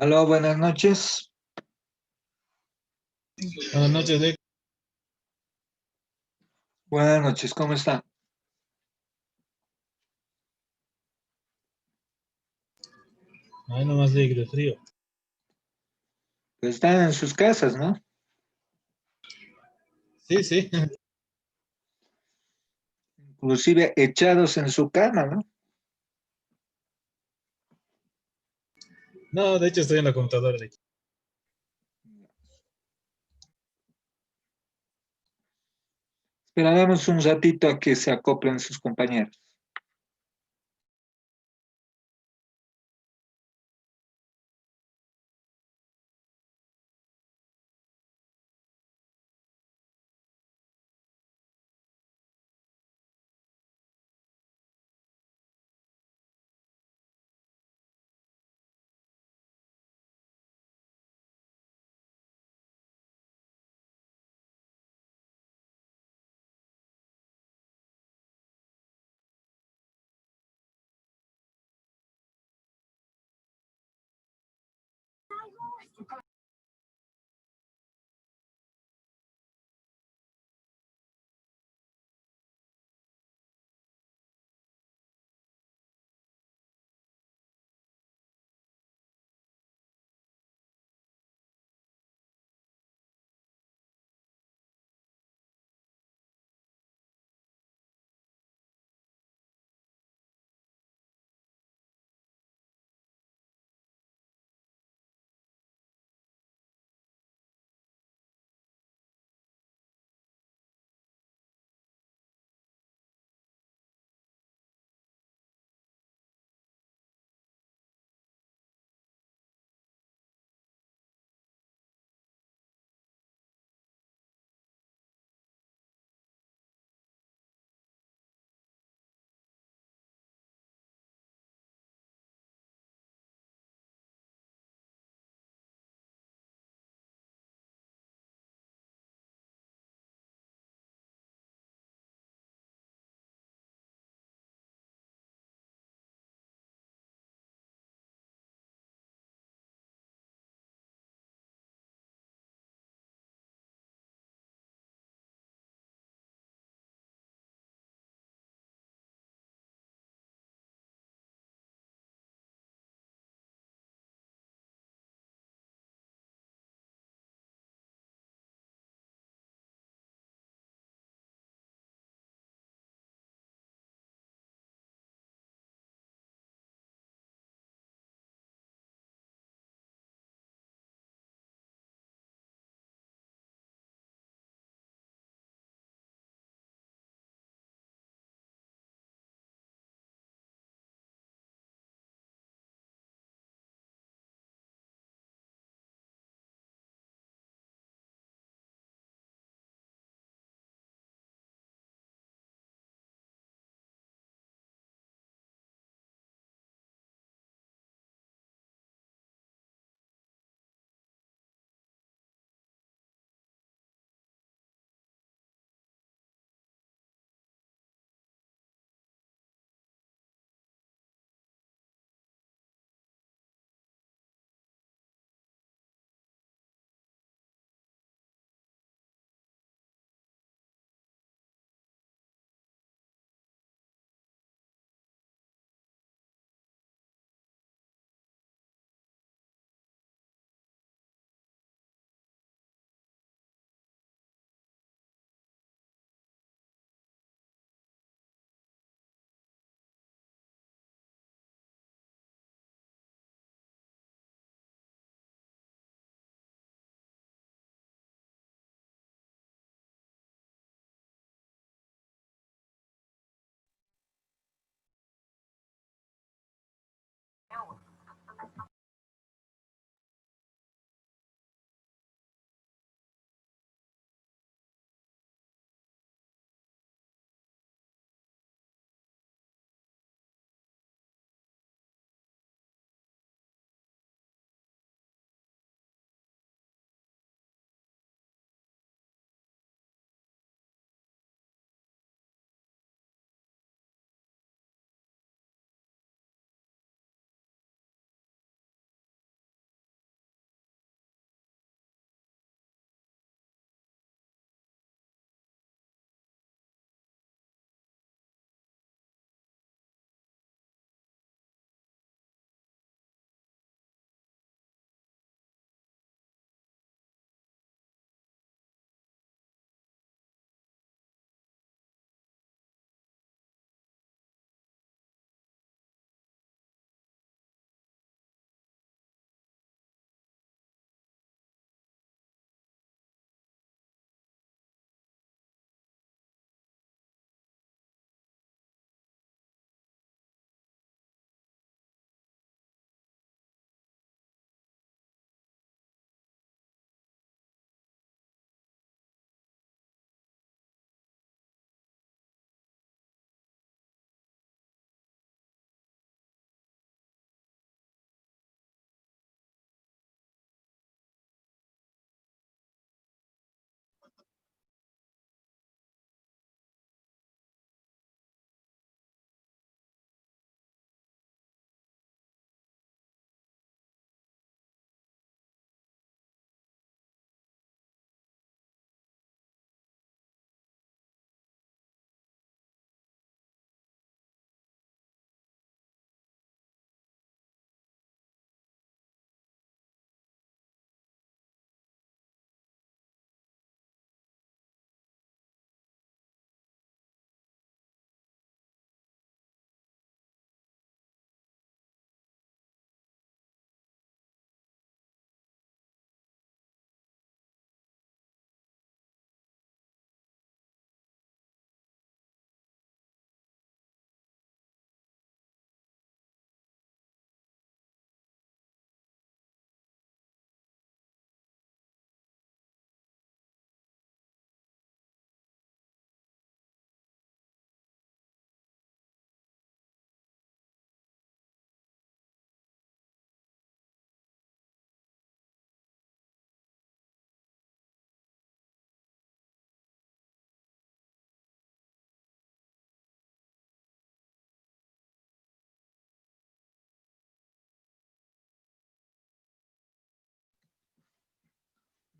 Aló, buenas noches. Buenas noches, Dick. Buenas noches, ¿cómo está? Ahí nomás de frío. Pues están en sus casas, ¿no? Sí, sí. Inclusive echados en su cama, ¿no? No, de hecho estoy en la computadora, Dick. Esperaremos un ratito a que se acoplen sus compañeros.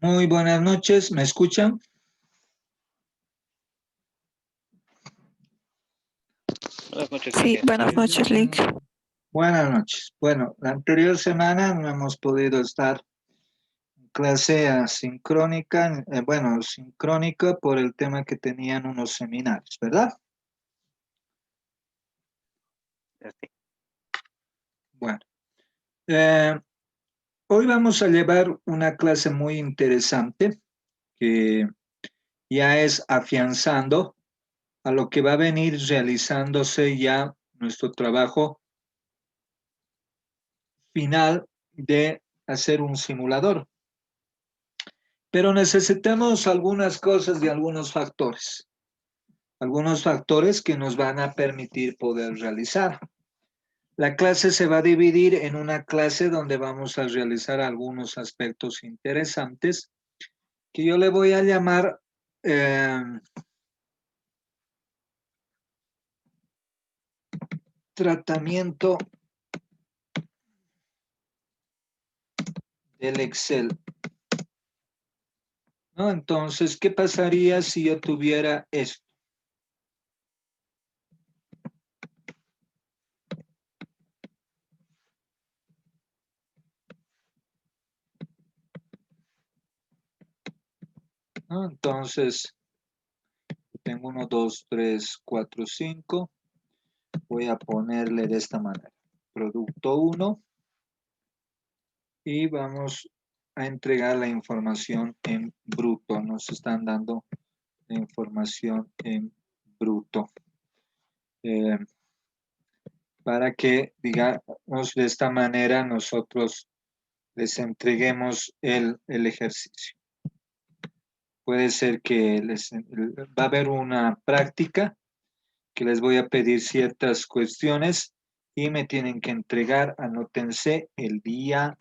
Muy buenas noches, ¿me escuchan? Buenas noches, Sí, Ligia. buenas noches, Lick. Buenas noches. Bueno, la anterior semana no hemos podido estar en clase asincrónica, sincrónica por el tema que tenían unos seminarios, ¿verdad? Sí. Bueno, hoy vamos a llevar una clase muy interesante que ya es afianzando a lo que va a venir realizándose ya nuestro trabajo final de hacer un simulador. Pero necesitamos algunas cosas y algunos factores que nos van a permitir poder realizar. La clase se va a dividir en una clase donde vamos a realizar algunos aspectos interesantes que yo le voy a llamar tratamiento del Excel. ¿No? Entonces, ¿qué pasaría si yo tuviera esto? ¿No? Entonces, tengo 1, 2, 3, 4, 5. Voy a ponerle de esta manera. Producto 1. Y vamos a entregar la información en bruto. Nos están dando la información en bruto. Para que, digamos, de esta manera nosotros les entreguemos el ejercicio. Puede ser que va a haber una práctica que les voy a pedir ciertas cuestiones y me tienen que entregar, anótense, el día,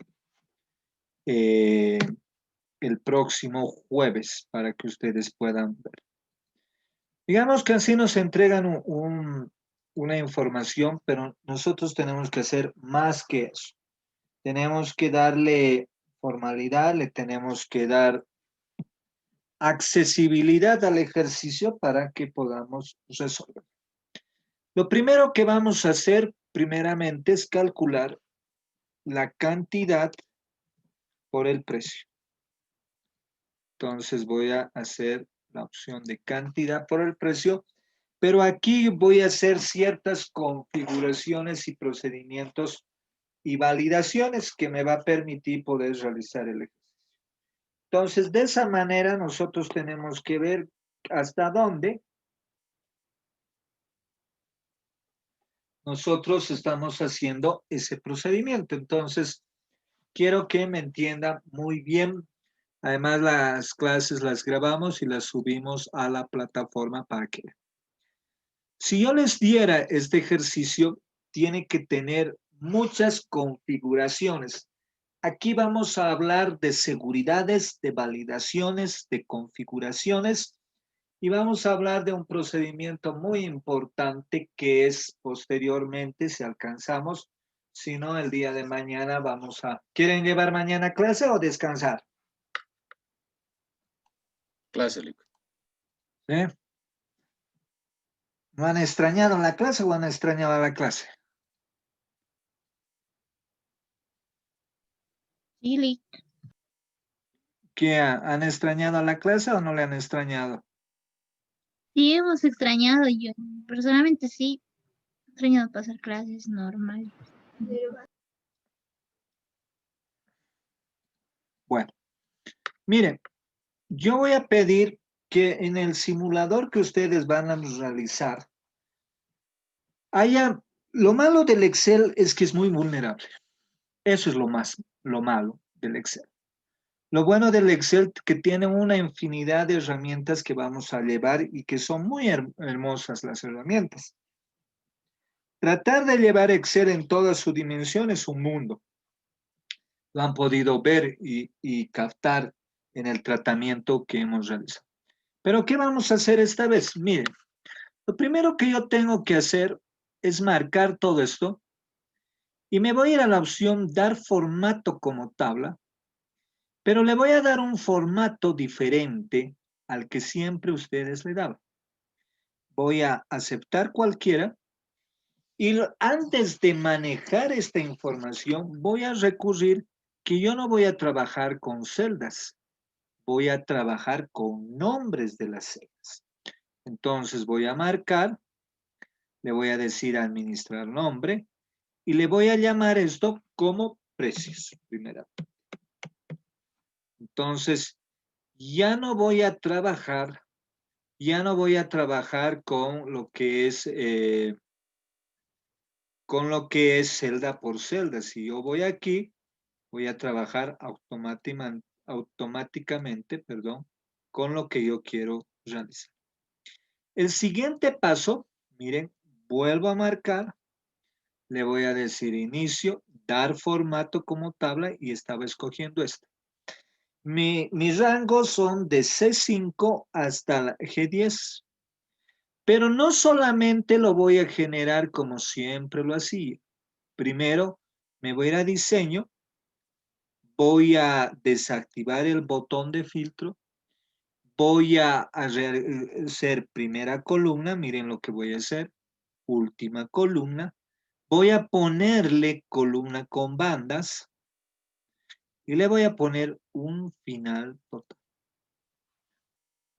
el próximo jueves, para que ustedes puedan ver. Digamos que así nos entregan una información, pero nosotros tenemos que hacer más que eso. Tenemos que darle formalidad, le tenemos que dar accesibilidad al ejercicio para que podamos resolver. Lo primero que vamos a hacer primeramente es calcular la cantidad por el precio. Entonces voy a hacer la opción de cantidad por el precio, pero aquí voy a hacer ciertas configuraciones y procedimientos y validaciones que me va a permitir poder realizar el ejercicio. Entonces, de esa manera nosotros tenemos que ver hasta dónde nosotros estamos haciendo ese procedimiento. Entonces, quiero que me entiendan muy bien. Además, las clases las grabamos y las subimos a la plataforma para que vean. Si yo les diera este ejercicio, tiene que tener muchas configuraciones. Aquí vamos a hablar de seguridades, de validaciones, de configuraciones y vamos a hablar de un procedimiento muy importante que es posteriormente, si alcanzamos, si no, el día de mañana vamos a... ¿Quieren llevar mañana clase o descansar? Clase, Lick. ¿Sí? ¿No han extrañado la clase o han extrañado la clase? Sí, Lick. ¿Qué han extrañado la clase o no le han extrañado? Sí, hemos extrañado, yo personalmente sí, he extrañado pasar clases normal. Bueno, miren, yo voy a pedir que en el simulador que ustedes van a realizar, lo malo del Excel es que es muy vulnerable. Eso es lo malo del Excel. Lo bueno del Excel es que tiene una infinidad de herramientas que vamos a llevar y que son muy hermosas las herramientas. Tratar de llevar Excel en toda su dimensión es un mundo. Lo han podido ver y captar en el tratamiento que hemos realizado. Pero ¿qué vamos a hacer esta vez? Miren, lo primero que yo tengo que hacer es marcar todo esto y me voy a ir a la opción dar formato como tabla Pero le voy a dar un formato diferente al que siempre ustedes le daban. Voy a aceptar cualquiera y antes de manejar esta información voy a recurrir que yo no voy a trabajar con celdas, voy a trabajar con nombres de las celdas. Entonces voy a marcar, le voy a decir administrar nombre y le voy a llamar esto como precios, primero. Entonces, ya no voy a trabajar con lo que es celda por celda. Si yo voy aquí, voy a trabajar automáticamente, perdón, con lo que yo quiero realizar. El siguiente paso, miren, vuelvo a marcar, le voy a decir inicio, dar formato como tabla y estaba escogiendo este. Mis rangos son de C5 hasta la G10, pero no solamente lo voy a generar como siempre lo hacía. Primero me voy a ir a diseño, voy a desactivar el botón de filtro, voy a hacer primera columna, miren lo que voy a hacer, última columna, voy a ponerle columna con bandas y le voy a poner un final total.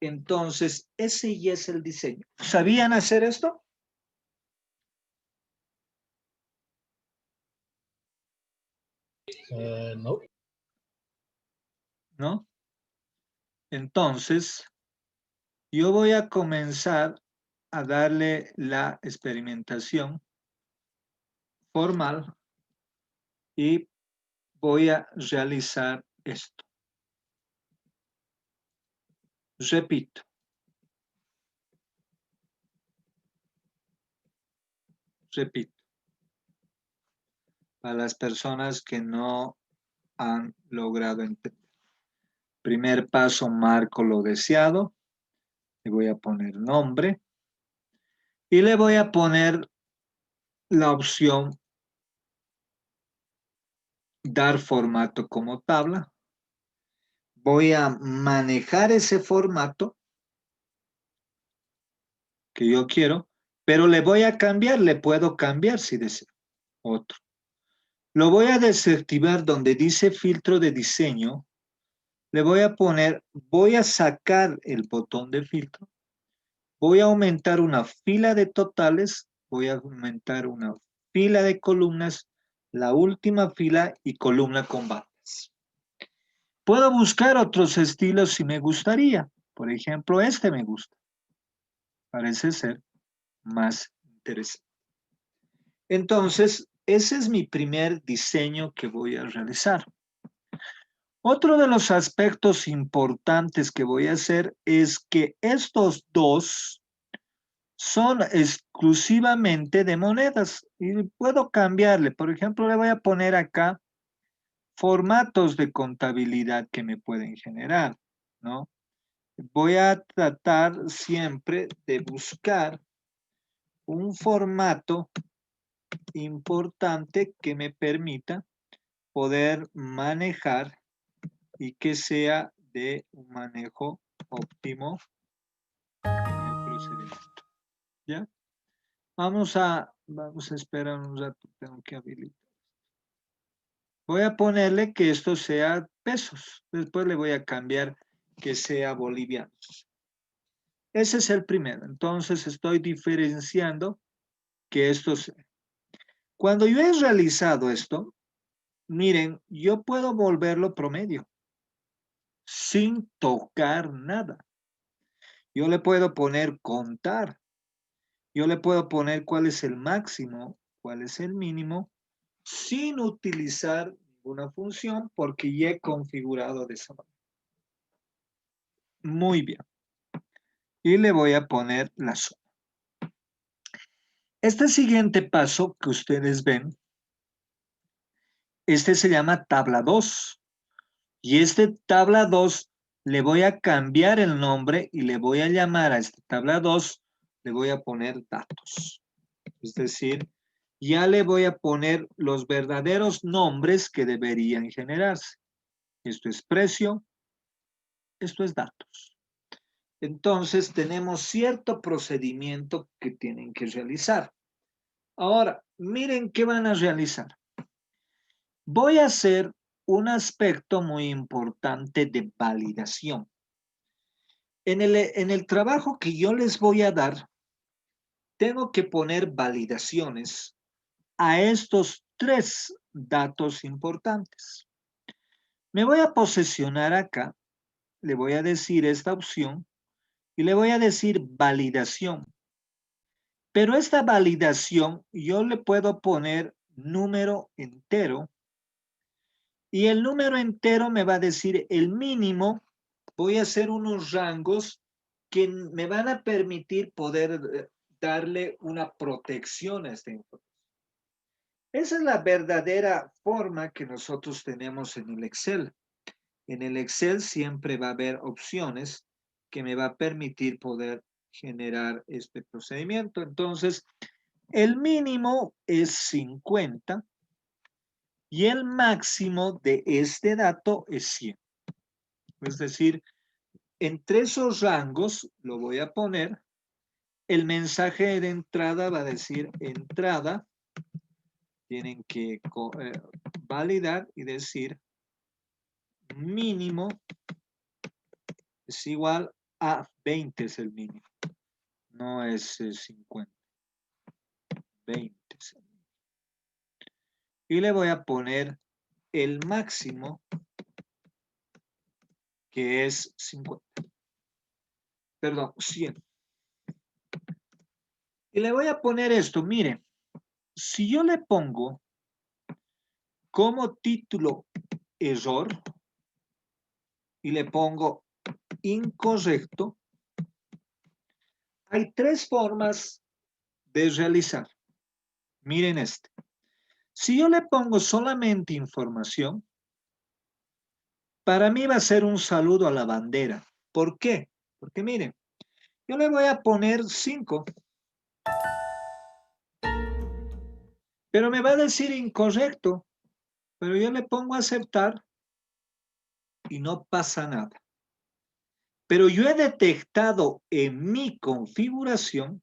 Entonces, ese ya es el diseño. ¿Sabían hacer esto? No. ¿No? Entonces, yo voy a comenzar a darle la experimentación formal y voy a realizar esto. Repito. Repito. Para las personas que no han logrado entender. Primer paso, marco lo deseado. Le voy a poner nombre. Y le voy a poner la opción dar formato como tabla. Voy a manejar ese formato que yo quiero, pero le voy a cambiar, le puedo cambiar si deseo. Otro. Lo voy a desactivar donde dice filtro de diseño. Le voy a poner, voy a sacar el botón de filtro. Voy a aumentar una fila de totales. Voy a aumentar una fila de columnas. La última fila y columna con bandas. Puedo buscar otros estilos si me gustaría. Por ejemplo, este me gusta. Parece ser más interesante. Entonces, ese es mi primer diseño que voy a realizar. Otro de los aspectos importantes que voy a hacer es que estos dos son exclusivamente de monedas y puedo cambiarle. Por ejemplo, le voy a poner acá formatos de contabilidad que me pueden generar, ¿no? Voy a tratar siempre de buscar un formato importante que me permita poder manejar y que sea de un manejo óptimo en el procedimiento. ¿Ya? Vamos a esperar un rato, tengo que habilitar. Voy a ponerle que esto sea pesos, después le voy a cambiar que sea bolivianos. Ese es el primero, entonces estoy diferenciando que esto sea. Cuando yo he realizado esto, miren, yo puedo volverlo promedio sin tocar nada. Yo le puedo poner contar. Yo le puedo poner cuál es el máximo, cuál es el mínimo, sin utilizar ninguna función porque ya he configurado de esa manera. Muy bien. Y le voy a poner la suma. Este siguiente paso que ustedes ven, este se llama tabla 2. Y este tabla 2 le voy a cambiar el nombre y le voy a llamar a esta tabla 2, le voy a poner datos. Es decir, ya le voy a poner los verdaderos nombres que deberían generarse. esto es precio, esto es datos. Entonces tenemos cierto procedimiento que tienen que realizar. Ahora, miren qué van a realizar. Voy a hacer un aspecto muy importante de validación. En el trabajo que yo les voy a dar, tengo que poner validaciones a estos 3 datos importantes. Me voy a posesionar acá, le voy a decir esta opción y le voy a decir validación. Pero esta validación yo le puedo poner número entero y el número entero me va a decir el mínimo. Voy a hacer unos rangos que me van a permitir poder darle una protección a esta información. Esa es la verdadera forma que nosotros tenemos en el Excel. En el Excel siempre va a haber opciones que me va a permitir poder generar este procedimiento. Entonces, el mínimo es 50 y el máximo de este dato es 100. Es decir, entre esos rangos lo voy a poner. El mensaje de entrada va a decir entrada. Tienen que validar y decir mínimo es igual a 20 es el mínimo. No es 50. 20 es el mínimo. Y le voy a poner el máximo que es 50. Perdón, 100. Y le voy a poner esto, miren, si yo le pongo como título error y le pongo incorrecto, hay 3 formas de realizar. Miren este. Si yo le pongo solamente información, para mí va a ser un saludo a la bandera. ¿Por qué? Porque miren, yo le voy a poner 5. Pero me va a decir incorrecto. Pero yo le pongo a aceptar y no pasa nada. Pero yo he detectado en mi configuración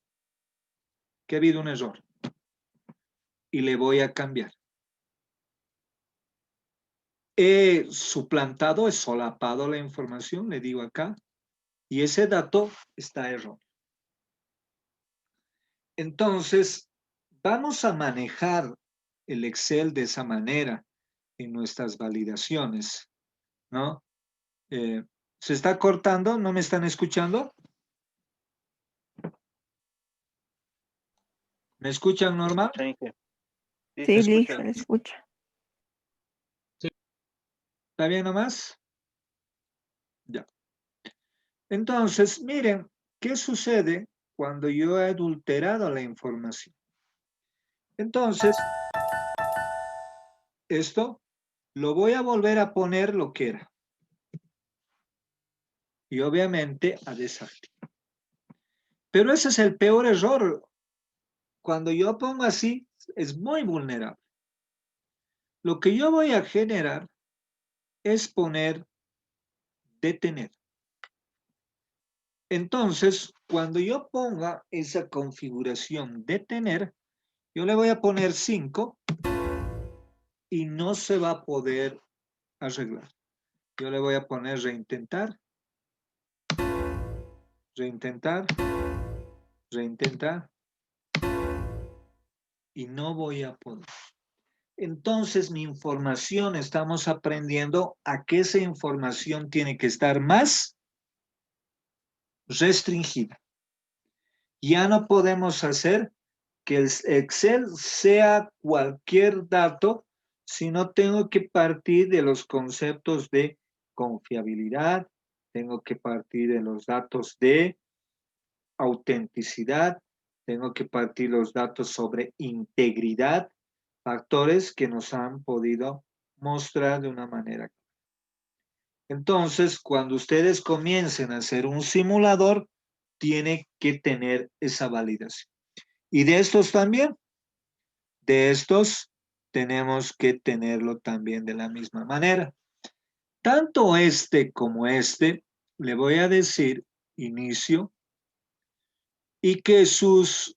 que ha habido un error. Y le voy a cambiar. He suplantado, he solapado la información, le digo acá, y ese dato está erróneo. Entonces, vamos a manejar el Excel de esa manera en nuestras validaciones, ¿no? ¿Se está cortando? ¿No me están escuchando? ¿Me escuchan normal? Sí, Sí, se listo, escucha. le escucha. ¿Está bien nomás? Ya. Entonces, miren, ¿qué sucede cuando yo he adulterado la información? Entonces, esto lo voy a volver a poner lo que era. Y obviamente a desactivar. Pero ese es el peor error. Cuando yo pongo así, es muy vulnerable. Lo que yo voy a generar es poner detener. Entonces, cuando yo ponga esa configuración detener, yo le voy a poner 5 y no se va a poder arreglar. Yo le voy a poner reintentar, reintentar, reintentar y no voy a poder. Entonces mi información, estamos aprendiendo a que esa información tiene que estar más restringida. Ya no podemos hacer que el Excel sea cualquier dato, sino tengo que partir de los conceptos de confiabilidad, tengo que partir de los datos de autenticidad, tengo que partir los datos sobre integridad, factores que nos han podido mostrar de una manera. Entonces, cuando ustedes comiencen a hacer un simulador, tiene que tener esa validación. Y de estos también, de estos tenemos que tenerlo también de la misma manera. Tanto este como este, le voy a decir inicio y que sus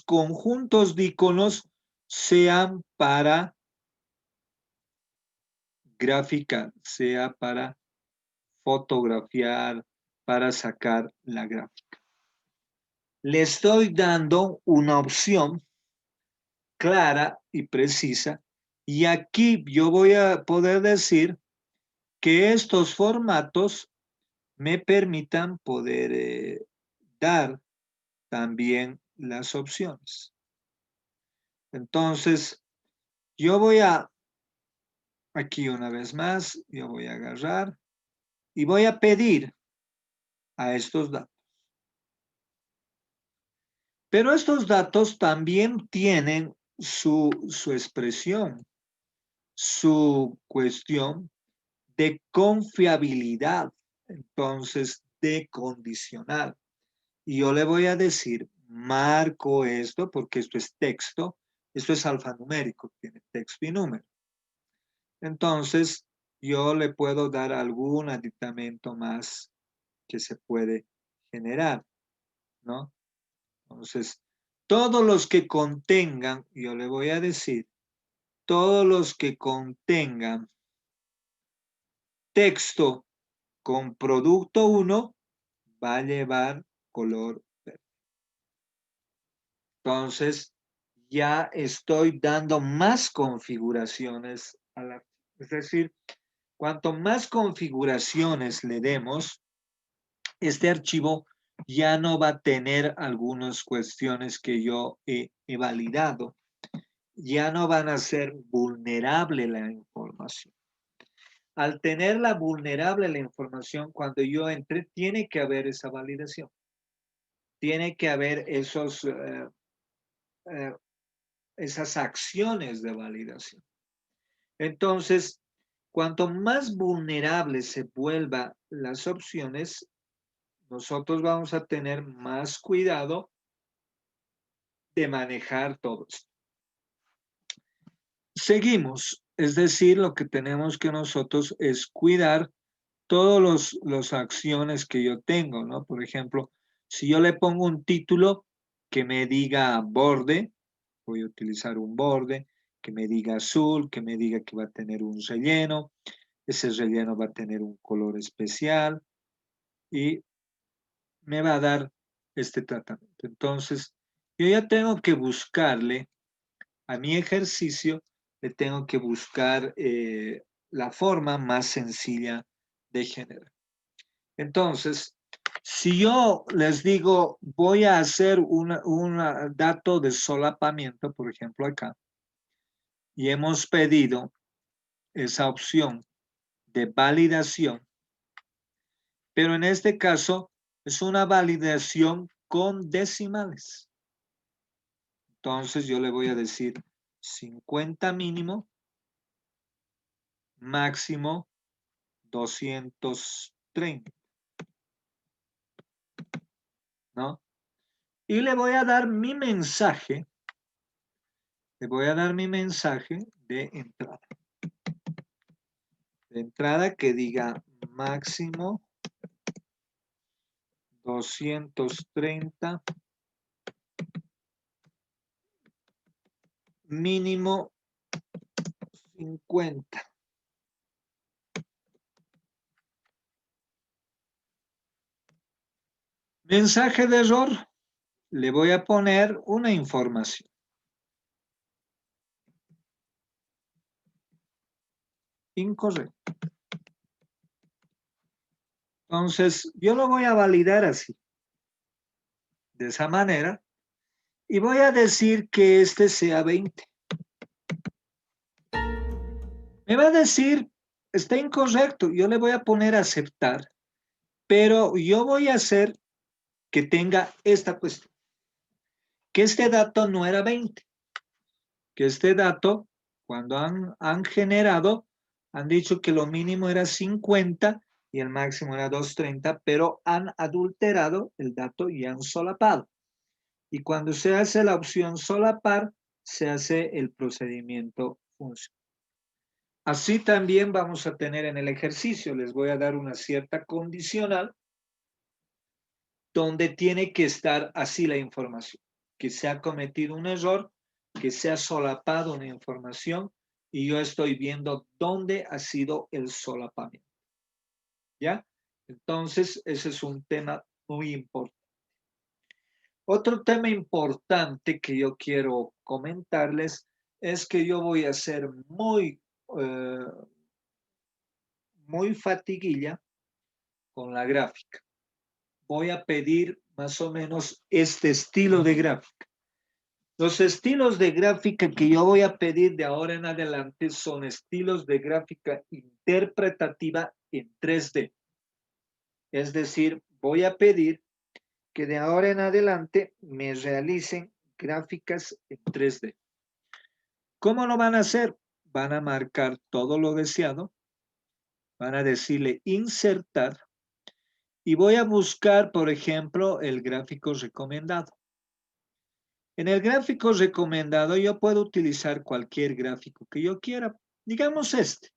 conjuntos de iconos sean para graficar, sea para fotografiar, para sacar la gráfica. Le estoy dando una opción clara y precisa y aquí yo voy a poder decir que estos formatos me permitan poder dar también las opciones. Entonces, yo voy a, aquí una vez más, yo voy a agarrar y voy a pedir a estos datos. Pero estos datos también tienen su expresión, su cuestión de confiabilidad, entonces de condicional. Y yo le voy a decir, marco esto porque esto es texto, esto es alfanumérico, tiene texto y número. Entonces, yo le puedo dar algún aditamento más que se puede generar, ¿no? Entonces, todos los que contengan, yo le voy a decir, todos los que contengan texto con producto 1 va a llevar color verde. Entonces, ya estoy dando más configuraciones a la... Es decir, cuanto más configuraciones le demos, este archivo ya no va a tener algunas cuestiones que yo he validado. Ya no van a ser vulnerable la información. Al tenerla vulnerable la información, cuando yo entre, tiene que haber esa validación. Tiene que haber esas acciones de validación. Entonces, cuanto más vulnerables se vuelvan las opciones, nosotros vamos a tener más cuidado de manejar todo esto. Seguimos, es decir, lo que tenemos que nosotros es cuidar todas las acciones que yo tengo, ¿no? Por ejemplo, si yo le pongo un título que me diga borde, voy a utilizar un borde, que me diga azul, que me diga que va a tener un relleno, ese relleno va a tener un color especial y me va a dar este tratamiento. Entonces, yo ya tengo que buscarle a mi ejercicio, le tengo que buscar la forma más sencilla de generar. Entonces, si yo les digo, voy a hacer un dato de solapamiento, por ejemplo, acá, y hemos pedido esa opción de validación, pero en este caso es una validación con decimales. Entonces yo le voy a decir 50 mínimo, máximo 230, ¿no? Y le voy a dar mi mensaje, de entrada. De entrada que diga máximo 230, mínimo 50. Mensaje de error, le voy a poner una información. Incorrecto. Entonces, yo lo voy a validar así, de esa manera, y voy a decir que este sea 20. Me va a decir, está incorrecto, yo le voy a poner a aceptar, pero yo voy a hacer que tenga esta cuestión, que este dato no era 20, que este dato, cuando han generado, han dicho que lo mínimo era 50 y el máximo era 230, pero han adulterado el dato y han solapado. Y cuando se hace la opción solapar, se hace el procedimiento funcional. Así también vamos a tener en el ejercicio, les voy a dar una cierta condicional donde tiene que estar así la información, que se ha cometido un error, que se ha solapado una información y yo estoy viendo dónde ha sido el solapamiento. ¿Ya? Entonces, ese es un tema muy importante. Otro tema importante que yo quiero comentarles es que yo voy a ser eh, muy fatiguilla con la gráfica. Voy a pedir más o menos este estilo de gráfica. Los estilos de gráfica que yo voy a pedir de ahora en adelante son estilos de gráfica interpretativa en 3D. Es decir, voy a pedir que de ahora en adelante me realicen gráficas en 3D. ¿Cómo lo van a hacer? Van a marcar todo lo deseado, van a decirle insertar y voy a buscar, por ejemplo, el gráfico recomendado. En el gráfico recomendado yo puedo utilizar cualquier gráfico que yo quiera, digamos este,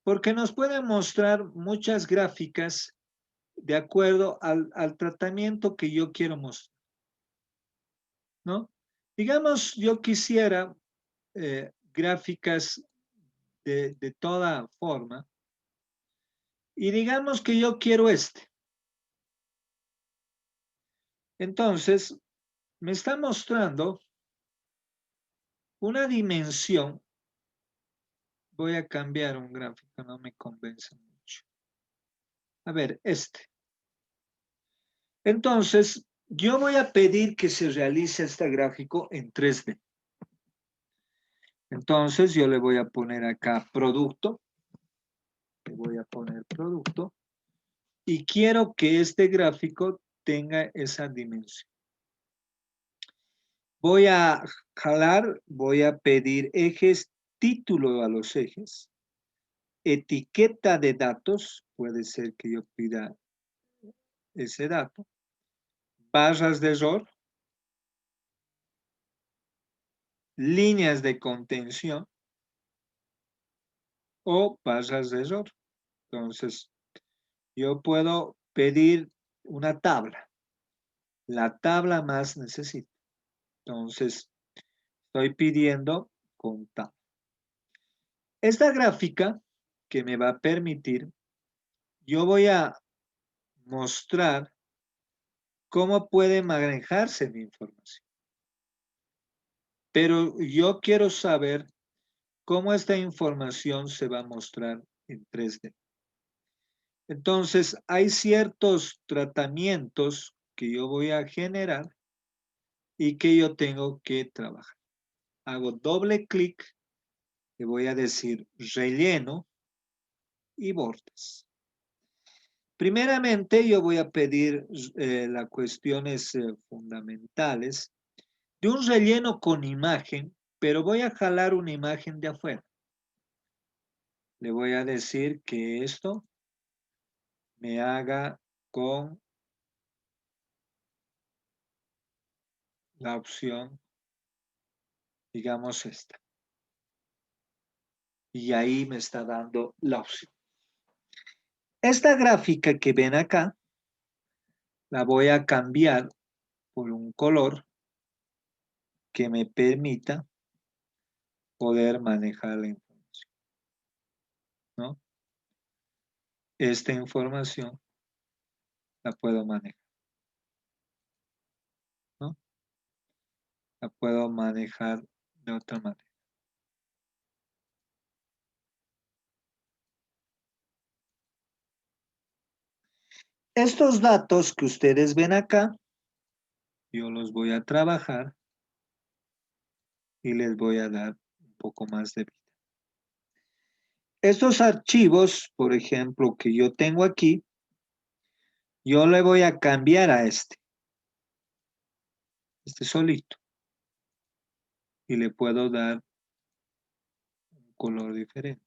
porque nos puede mostrar muchas gráficas de acuerdo al tratamiento que yo quiero mostrar, ¿no? Digamos, yo quisiera gráficas de toda forma y digamos que yo quiero este. Entonces, me está mostrando una dimensión. Voy a cambiar un gráfico, no me convence mucho. A ver, este. Entonces, yo voy a pedir que se realice este gráfico en 3D. Entonces, yo le voy a poner acá producto. Le voy a poner producto. Y quiero que este gráfico tenga esa dimensión. Voy a jalar, voy a pedir ejes, título a los ejes, etiqueta de datos, puede ser que yo pida ese dato, barras de error, líneas de contención o barras de error. Entonces, yo puedo pedir una tabla, la tabla más necesito. Entonces, estoy pidiendo con tabla. Esta gráfica que me va a permitir, yo voy a mostrar cómo puede manejarse mi información. Pero yo quiero saber cómo esta información se va a mostrar en 3D. Entonces, hay ciertos tratamientos que yo voy a generar y que yo tengo que trabajar. Hago doble clic, le voy a decir relleno y bordes. Primeramente, yo voy a pedir las cuestiones fundamentales de un relleno con imagen, pero voy a jalar una imagen de afuera. Le voy a decir que esto me haga con la opción, digamos esta. Y ahí me está dando la opción. Esta gráfica que ven acá, la voy a cambiar por un color que me permita poder manejar la información, ¿no? Esta información la puedo manejar, ¿no? La puedo manejar de otra manera. Estos datos que ustedes ven acá, yo los voy a trabajar y les voy a dar un poco más de vida. Estos archivos, por ejemplo, que yo tengo aquí, yo le voy a cambiar a este solito. Y le puedo dar un color diferente.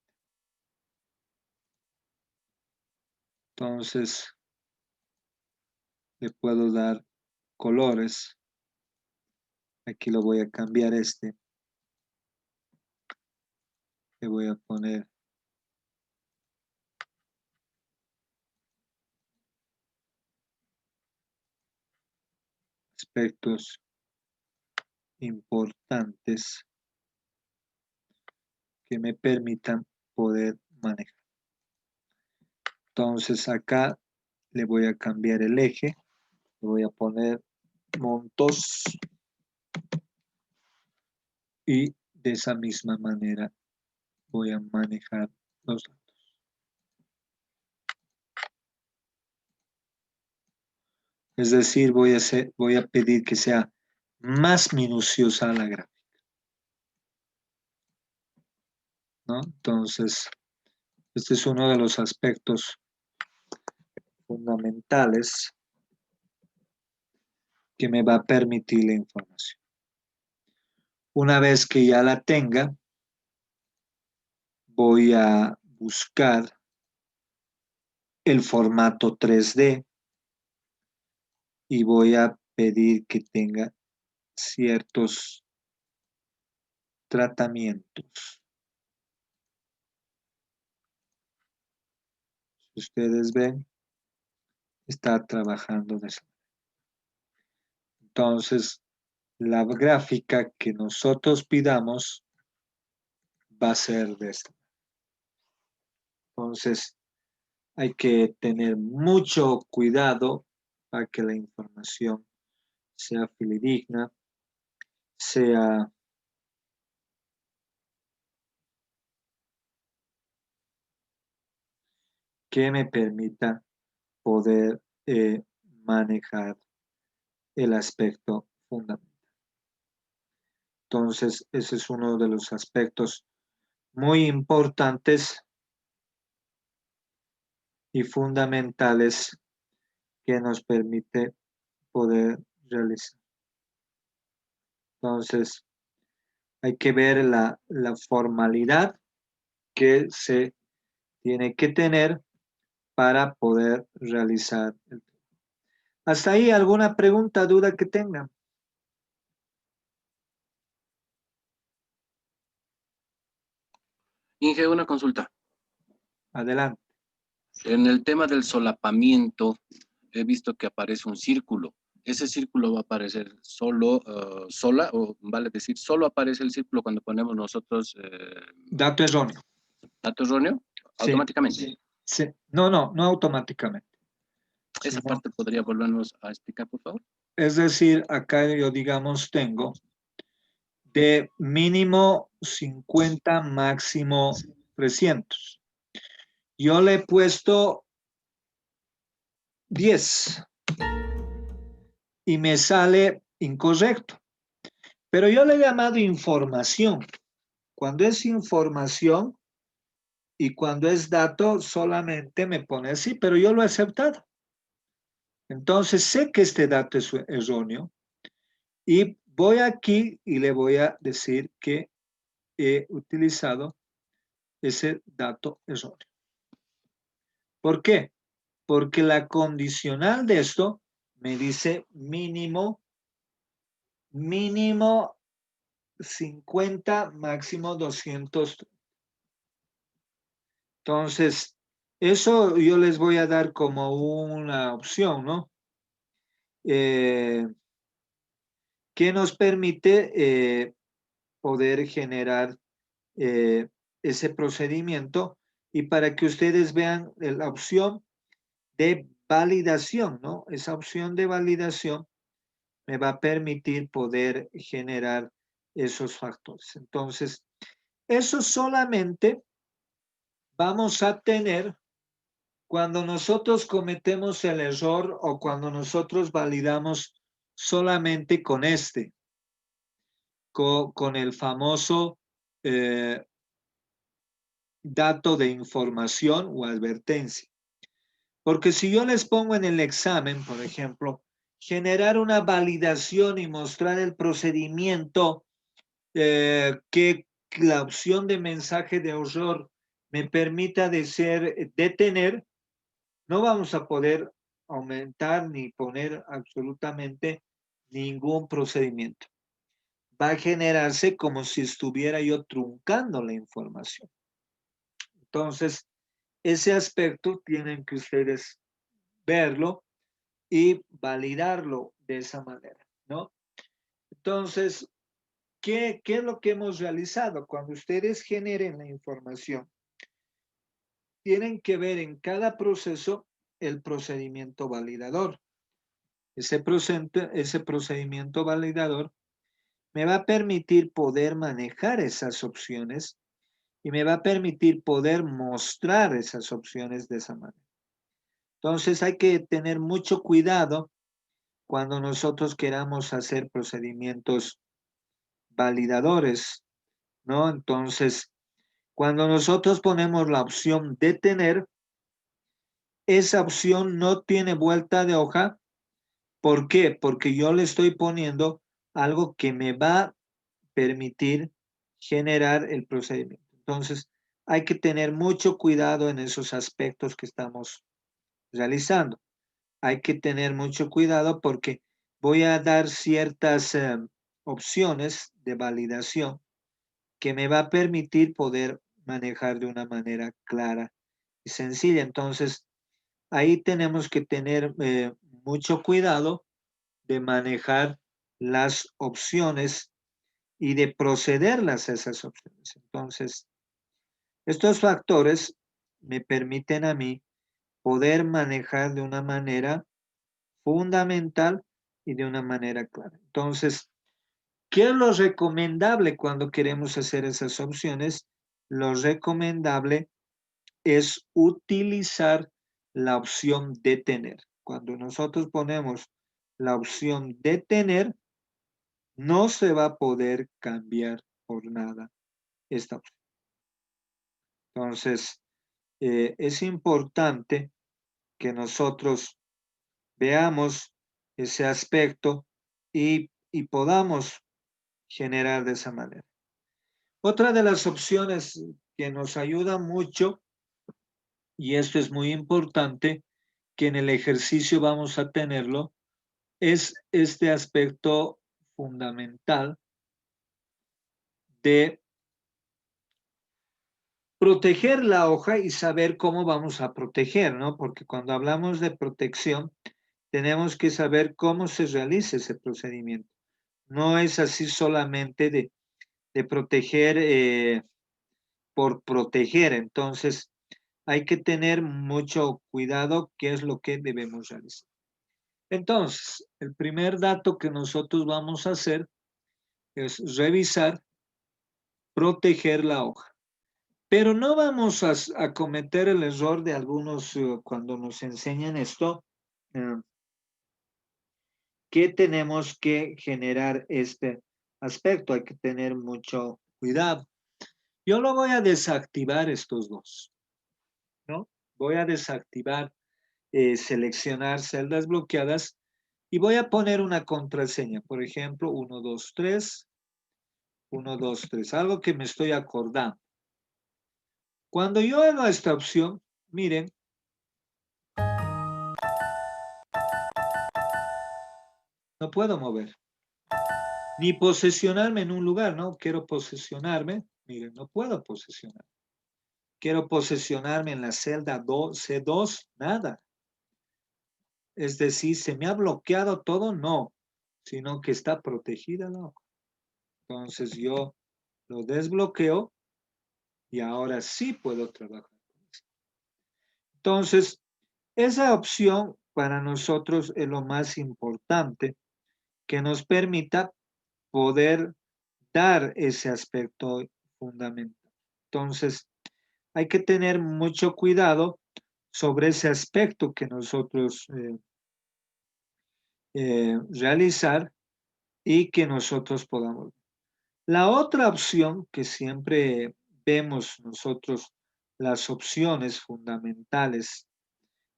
Entonces, le puedo dar colores. Aquí lo voy a cambiar este. Le voy a poner aspectos importantes que me permitan poder manejar. Entonces acá le voy a cambiar el eje, le voy a poner montos y de esa misma manera voy a manejar los datos. Es decir, voy a pedir que sea más minuciosa la gráfica, ¿no? Entonces, este es uno de los aspectos fundamentales que me va a permitir la información. Una vez que ya la tenga, voy a buscar el formato 3D y voy a pedir que tenga ciertos tratamientos. Si ustedes ven, está trabajando de esa manera. Entonces, la gráfica que nosotros pidamos va a ser de esta. Entonces, hay que tener mucho cuidado para que la información sea fidedigna, sea que me permita poder manejar el aspecto fundamental. Entonces, ese es uno de los aspectos muy importantes y fundamentales que nos permite poder realizar. Entonces, hay que ver la formalidad que se tiene que tener para poder realizar el trabajo. ¿Hasta ahí alguna pregunta, duda que tengan? Inge, una consulta. Adelante. En el tema del solapamiento, he visto que aparece un círculo. ¿Ese círculo va a aparecer solo, sola, o vale decir, solo aparece el círculo cuando ponemos nosotros Dato erróneo. dato erróneo? Sí. Automáticamente. Sí. No automáticamente. Esa Sino, parte podría volvernos a explicar, por favor. es decir, acá yo, digamos, tengo de mínimo 50, máximo 300. Yo le he puesto 10 y me sale incorrecto. Pero yo le he llamado información. Cuando es información y cuando es dato, solamente me pone así, pero yo lo he aceptado. Entonces sé que este dato es erróneo y voy aquí y le voy a decir que he utilizado ese dato erróneo. ¿Por qué? Porque la condicional de esto me dice mínimo 50, máximo 200. Entonces, eso yo les voy a dar como una opción, ¿no? Que nos permite poder generar ese procedimiento y para que ustedes vean la opción de validación, ¿no? Esa opción de validación me va a permitir poder generar esos factores. Entonces, eso solamente vamos a tener cuando nosotros cometemos el error o cuando nosotros validamos solamente con con el famoso dato de información o advertencia. Porque si yo les pongo en el examen, por ejemplo, generar una validación y mostrar el procedimiento que la opción de mensaje de error me permita detener, no vamos a poder aumentar ni poner absolutamente ningún procedimiento. va a generarse como si estuviera yo truncando la información. Entonces, ese aspecto tienen que ustedes verlo y validarlo de esa manera, ¿no? Entonces, ¿qué es lo que hemos realizado? Cuando ustedes generen la información, tienen que ver en cada proceso el procedimiento validador. Ese procedimiento validador me va a permitir poder manejar esas opciones y me va a permitir poder mostrar esas opciones de esa manera. Entonces hay que tener mucho cuidado cuando nosotros queramos hacer procedimientos validadores, ¿no? Entonces, cuando nosotros ponemos la opción detener, esa opción no tiene vuelta de hoja. ¿Por qué? Porque yo le estoy poniendo algo que me va a permitir generar el procedimiento. Entonces, hay que tener mucho cuidado en esos aspectos que estamos realizando. Hay que tener mucho cuidado porque voy a dar ciertas opciones de validación que me va a permitir poder manejar de una manera clara y sencilla. Entonces, ahí tenemos que tener mucho cuidado de manejar las opciones y de procederlas a esas opciones. Entonces, estos factores me permiten a mí poder manejar de una manera fundamental y de una manera clara. Entonces, ¿qué es lo recomendable cuando queremos hacer esas opciones? Lo recomendable es utilizar la opción detener. Cuando nosotros ponemos la opción detener, no se va a poder cambiar por nada esta opción. Entonces, es importante que nosotros veamos ese aspecto y podamos generar de esa manera. Otra de las opciones que nos ayuda mucho, y esto es muy importante, que en el ejercicio vamos a tenerlo, es este aspecto fundamental de proteger la hoja y saber cómo vamos a proteger, ¿no? Porque cuando hablamos de protección, tenemos que saber cómo se realiza ese procedimiento. No es así solamente de proteger por proteger. Entonces, hay que tener mucho cuidado qué es lo que debemos realizar. Entonces, el primer dato que nosotros vamos a hacer es revisar, proteger la hoja. Pero no vamos a cometer el error de algunos cuando nos enseñan esto, que tenemos que generar este aspecto. Hay que tener mucho cuidado. Yo lo voy a desactivar estos dos, ¿no? Voy a desactivar, seleccionar celdas bloqueadas y voy a poner una contraseña. Por ejemplo, 1, 2, 3, 1, 2, 3, algo que me estoy acordando. Cuando yo hago esta opción, miren, no puedo mover, ni posesionarme en un lugar, ¿no? Quiero posesionarme, miren, no puedo posesionar. Quiero posesionarme en la celda C2, nada. Es decir, ¿se me ha bloqueado todo? No, sino que está protegida, ¿no? Entonces yo lo desbloqueo y ahora sí puedo trabajar. Entonces, esa opción para nosotros es lo más importante que nos permita poder dar ese aspecto fundamental. Entonces, hay que tener mucho cuidado sobre ese aspecto que nosotros realizar y que nosotros podamos. La otra opción que siempre vemos nosotros, las opciones fundamentales,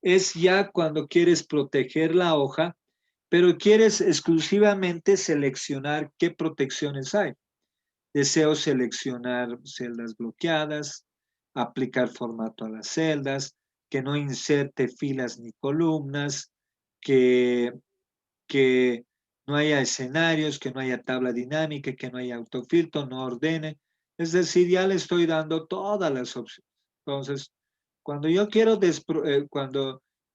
es ya cuando quieres proteger la hoja, pero quieres exclusivamente seleccionar qué protecciones hay. Deseo seleccionar celdas bloqueadas, aplicar formato a las celdas, que no inserte filas ni columnas, que no haya escenarios, que no haya tabla dinámica, que no haya autofiltro, no ordene. Es decir, ya le estoy dando todas las opciones. Entonces, cuando yo quiero,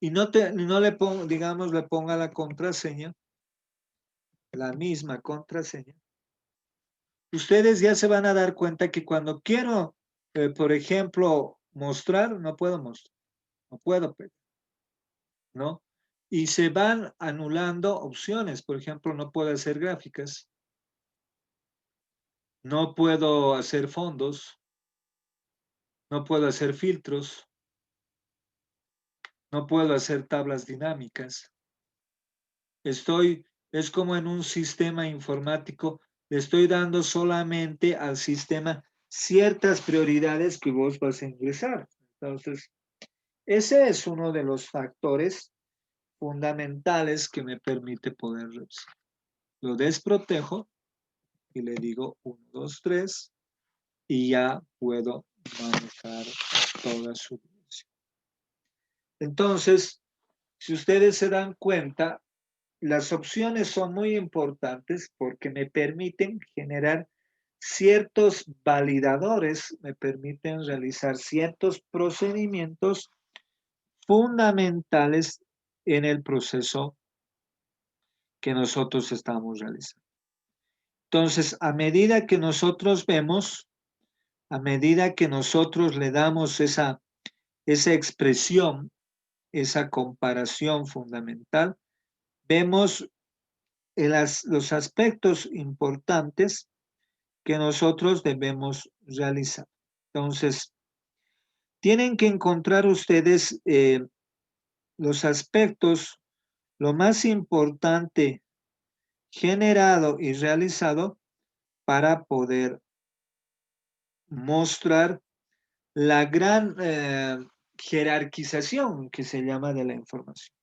y no le pongo, digamos, le ponga la contraseña, la misma contraseña, ustedes ya se van a dar cuenta que cuando quiero, por ejemplo, mostrar, no puedo mostrar, no puedo pegar, ¿no? Y se van anulando opciones. Por ejemplo, no puedo hacer gráficas, no puedo hacer fondos, no puedo hacer filtros, no puedo hacer tablas dinámicas. Es como en un sistema informático, le estoy dando solamente al sistema ciertas prioridades que vos vas a ingresar. Entonces, ese es uno de los factores fundamentales que me permite poder revisar. Lo desprotejo y le digo 1, 2, 3 y ya puedo manejar toda su dirección. Entonces, si ustedes se dan cuenta, las opciones son muy importantes porque me permiten generar ciertos validadores, me permiten realizar ciertos procedimientos fundamentales en el proceso que nosotros estamos realizando. Entonces, a medida que nosotros vemos, a medida que nosotros le damos esa expresión, esa comparación fundamental, vemos los aspectos importantes que nosotros debemos realizar. Entonces, tienen que encontrar ustedes los aspectos, lo más importante generado y realizado para poder mostrar la gran jerarquización que se llama de la información.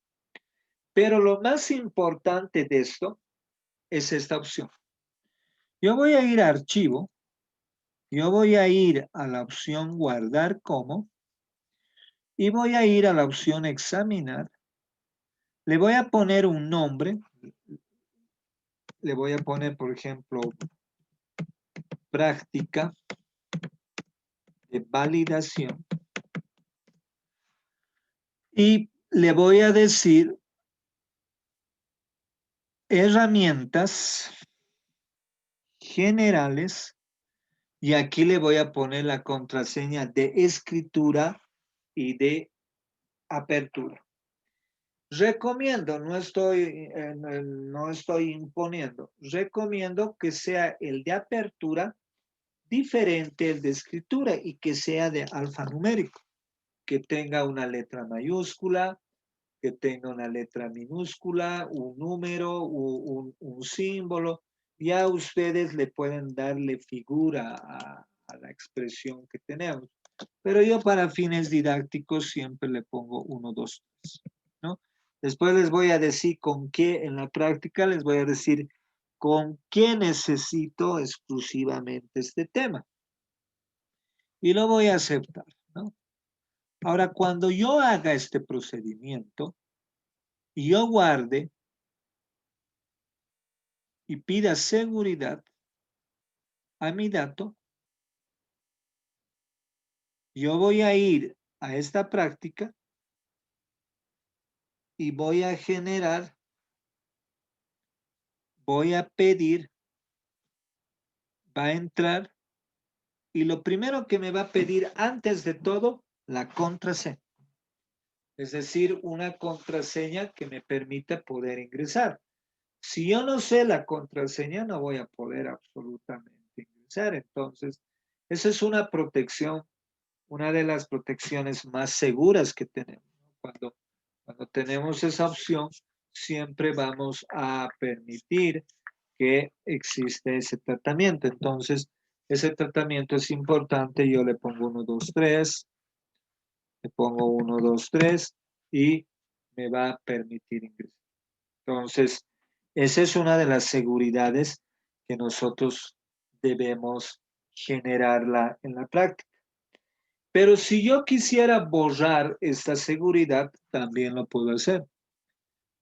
Pero lo más importante de esto es esta opción. Yo voy a ir a archivo, yo voy a ir a la opción guardar como y voy a ir a la opción examinar. Le voy a poner un nombre, le voy a poner, por ejemplo, práctica de validación y le voy a decir herramientas generales y aquí le voy a poner la contraseña de escritura y de apertura. Recomiendo, no estoy imponiendo, recomiendo que sea el de apertura diferente el de escritura y que sea de alfanumérico, que tenga una letra mayúscula, que tenga una letra minúscula, un número, un símbolo. Ya ustedes le pueden darle figura a la expresión que tenemos. Pero yo para fines didácticos siempre le pongo 1, 2, 3, ¿no? Después les voy a decir con qué, en la práctica les voy a decir con qué necesito exclusivamente este tema. Y lo voy a aceptar, ¿no? Ahora, cuando yo haga este procedimiento y yo guarde y pida seguridad a mi dato, yo voy a ir a esta práctica y voy a generar, voy a pedir, va a entrar y lo primero que me va a pedir antes de todo, la contraseña. Es decir, una contraseña que me permita poder ingresar. Si yo no sé la contraseña, no voy a poder absolutamente ingresar. Entonces, esa es una protección, una de las protecciones más seguras que tenemos. Cuando tenemos esa opción, siempre vamos a permitir que existe ese tratamiento. Entonces, ese tratamiento es importante. Yo le pongo 1, 2, 3, le pongo 1, 2, 3 y me va a permitir ingresar. Entonces, esa es una de las seguridades que nosotros debemos generarla en la práctica. Pero si yo quisiera borrar esta seguridad, también lo puedo hacer.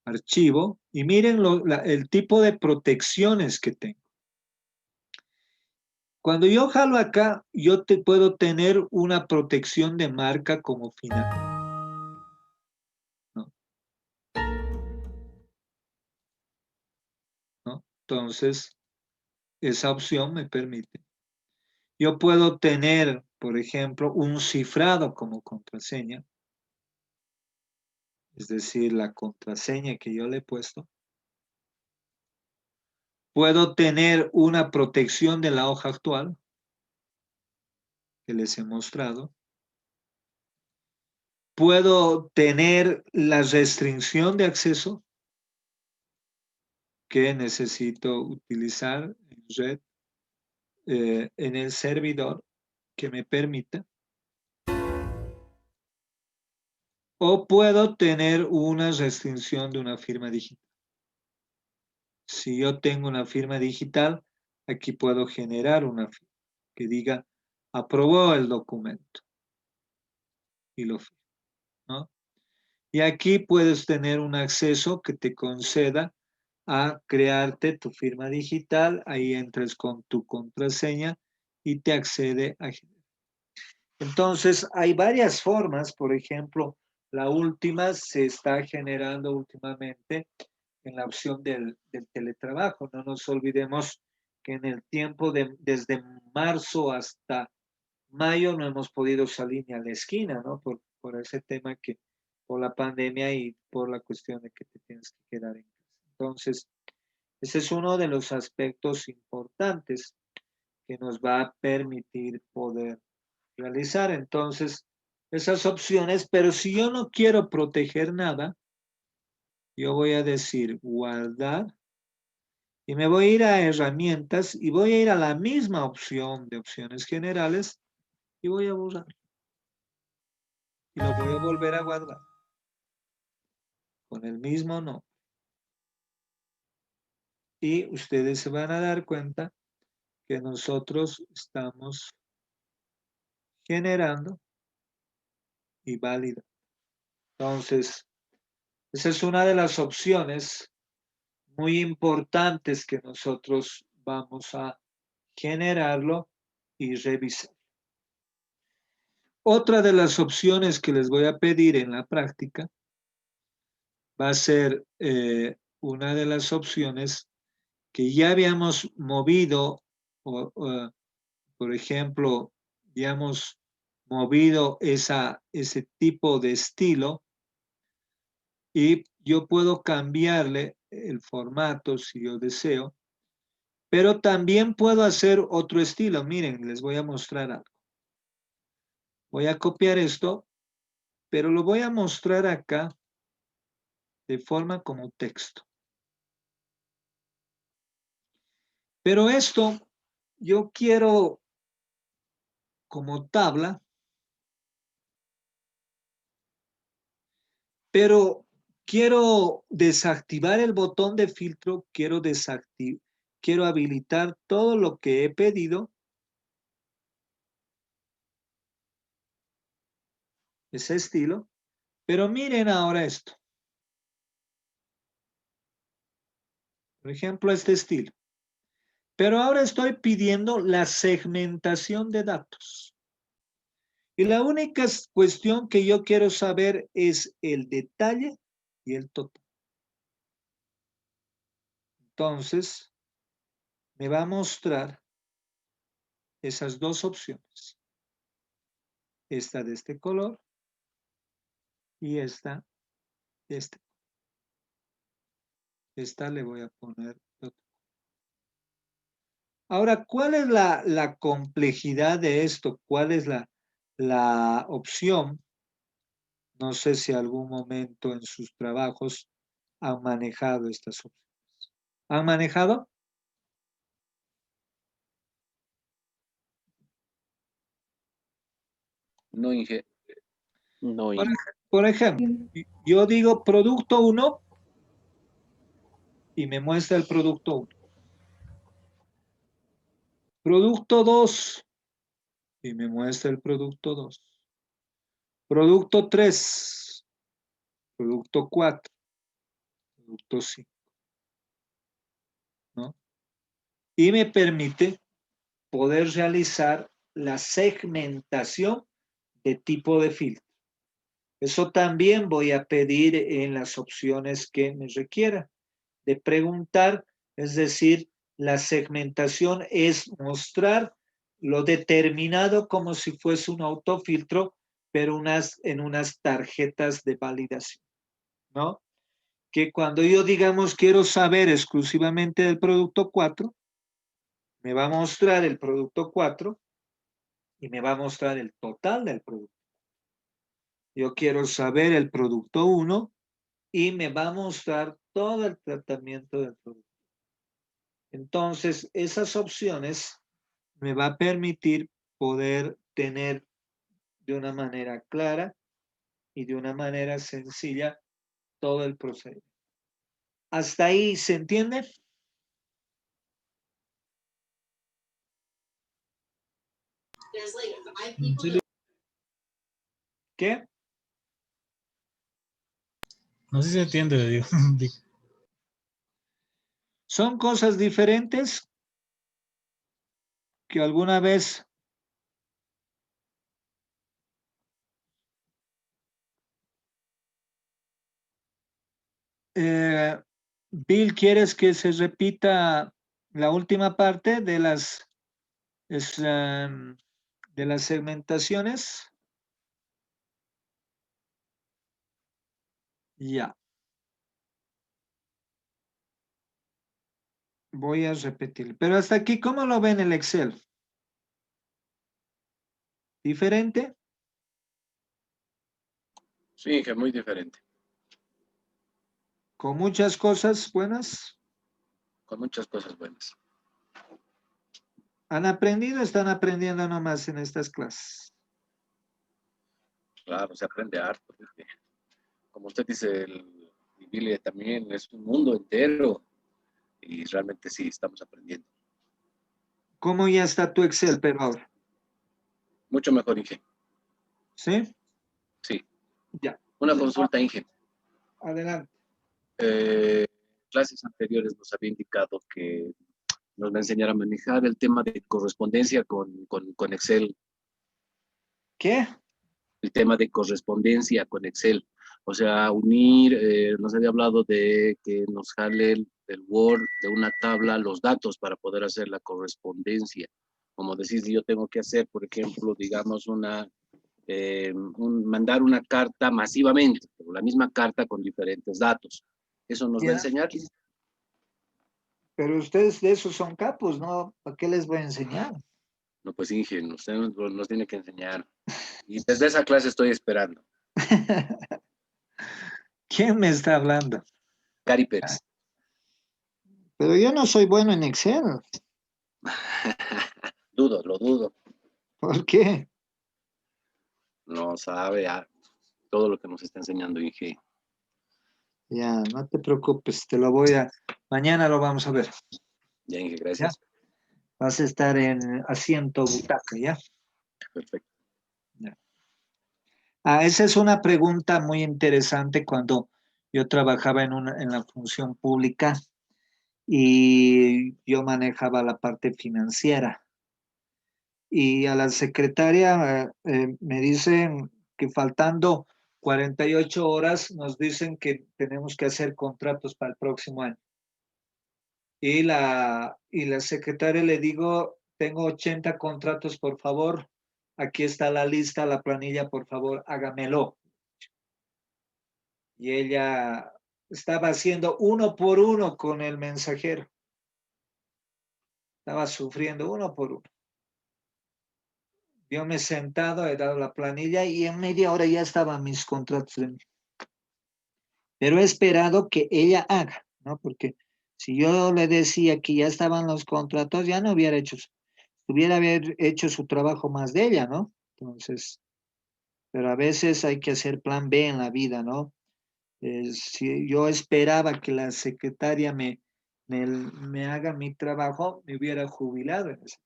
archivo, y miren el tipo de protecciones que tengo. Cuando yo jalo acá, yo puedo tener una protección de marca como final, ¿no? ¿No? Entonces, esa opción me permite. Yo puedo tener, por ejemplo, un cifrado como contraseña, es decir, la contraseña que yo le he puesto. Puedo tener una protección de la hoja actual que les he mostrado. Puedo tener la restricción de acceso que necesito utilizar en red, en el servidor que me permita. O puedo tener una restricción de una firma digital. Si yo tengo una firma digital, aquí puedo generar una firma que diga aprobó el documento y lo firmo, ¿no? Y aquí puedes tener un acceso que te conceda a crearte tu firma digital, ahí entras con tu contraseña y te accede a... Entonces, hay varias formas, por ejemplo, la última se está generando últimamente en la opción del teletrabajo. No nos olvidemos que en el tiempo desde marzo hasta mayo no hemos podido salir ni a la esquina, ¿no? Por ese tema que, por la pandemia y por la cuestión de que te tienes que quedar en casa. Entonces, ese es uno de los aspectos importantes que nos va a permitir poder realizar entonces esas opciones, pero si yo no quiero proteger nada, yo voy a decir guardar y me voy a ir a herramientas y voy a ir a la misma opción de opciones generales y voy a borrar. Y lo voy a volver a guardar con el mismo nombre. Y ustedes se van a dar cuenta que nosotros estamos generando y validando. Entonces, esa es una de las opciones muy importantes que nosotros vamos a generarlo y revisar. Otra de las opciones que les voy a pedir en la práctica va a ser una de las opciones que ya habíamos movido, por ejemplo, ya hemos movido ese tipo de estilo y yo puedo cambiarle el formato si yo deseo, pero también puedo hacer otro estilo. Miren, les voy a mostrar algo. Voy a copiar esto, pero lo voy a mostrar acá de forma como texto. Pero esto yo quiero como tabla, pero quiero desactivar el botón de filtro, quiero habilitar todo lo que he pedido. Ese estilo. Pero miren ahora esto. Por ejemplo, este estilo. Pero ahora estoy pidiendo la segmentación de datos. Y la única cuestión que yo quiero saber es el detalle y el total. Entonces, me va a mostrar esas dos opciones. Esta de este color y esta de este. Esta le voy a poner de otro. Ahora, ¿cuál es la complejidad de esto? ¿Cuál es la opción? No sé si algún momento en sus trabajos han manejado estas opciones. ¿Han manejado? No, Inge. No, Por, Inge. por ejemplo, yo digo producto 1 y me muestra el producto 1. Producto 2 y me muestra el producto 2. Producto 3, producto 4. producto 5, ¿no? Y me permite poder realizar la segmentación de tipo de filtro. Eso también voy a pedir en las opciones que me requieran de preguntar, es decir, la segmentación es mostrar lo determinado como si fuese un autofiltro, pero en unas tarjetas de validación, ¿no? Que cuando yo, digamos, quiero saber exclusivamente del producto 4, me va a mostrar el producto 4 y me va a mostrar el total del producto. Yo quiero saber el producto 1 y me va a mostrar todo el tratamiento del producto. Entonces, esas opciones me va a permitir poder tener de una manera clara y de una manera sencilla todo el procedimiento. ¿Hasta ahí se entiende? Sí, ¿Qué? no sé si se entiende, le digo. Son cosas diferentes que alguna vez Bill, ¿quieres que se repita la última parte de de las segmentaciones? Ya. Voy a repetir. Pero hasta aquí, ¿cómo lo ven el Excel? ¿Diferente? Sí, que muy diferente, ¿Con muchas cosas buenas? con muchas cosas buenas. ¿Han aprendido o están aprendiendo nomás en estas clases? Claro, se aprende harto. Porque, como usted dice, el Billy también es un mundo entero y realmente sí, estamos aprendiendo. ¿Cómo ya está tu Excel, pero ahora? Mucho mejor, Inge. ¿Sí? Sí. Ya. Una consulta, Inge. Adelante. Clases anteriores nos había indicado que nos va a enseñar a manejar el tema de correspondencia con Excel, ¿Qué? el tema de correspondencia con Excel. O sea, unir, nos había hablado de que nos jale del Word, de una tabla, los datos para poder hacer la correspondencia. Como decís, yo tengo que hacer, por ejemplo, digamos, mandar una carta masivamente, la misma carta con diferentes datos. ¿Eso nos va a Ya. enseñar? Pero ustedes de esos son capos, ¿no? ¿Para qué les voy a enseñar? No, pues Inge, usted nos tiene que enseñar. Y desde esa clase estoy esperando. ¿Quién me está hablando? Cari Pérez. Pero yo no soy bueno en Excel. Dudo, lo dudo. ¿Por qué? No sabe todo lo que nos está enseñando Inge. Ya, no te preocupes, te lo voy a... Mañana lo vamos a ver. Ya, Inge, ¿Ya? gracias. Vas a estar en asiento butaca, ¿ya? Perfecto. Ya. Esa es una pregunta muy interesante cuando yo trabajaba en la función pública y yo manejaba la parte financiera. Y a la secretaria me dicen que faltando 48 horas nos dicen que tenemos que hacer contratos para el próximo año. Y la secretaria le digo, tengo 80 contratos, por favor. Aquí está la lista, la planilla, por favor, hágamelo. Y ella estaba haciendo uno por uno con el mensajero. Estaba sufriendo uno por uno. Yo me he sentado, he dado la planilla y en media hora ya estaban mis contratos. Pero he esperado que ella haga, ¿no? Porque si yo le decía que ya estaban los contratos, ya no hubiera haber hecho su trabajo más de ella, ¿no? Entonces, pero a veces hay que hacer plan B en la vida, ¿no? Si yo esperaba que la secretaria me haga mi trabajo, me hubiera jubilado en eso.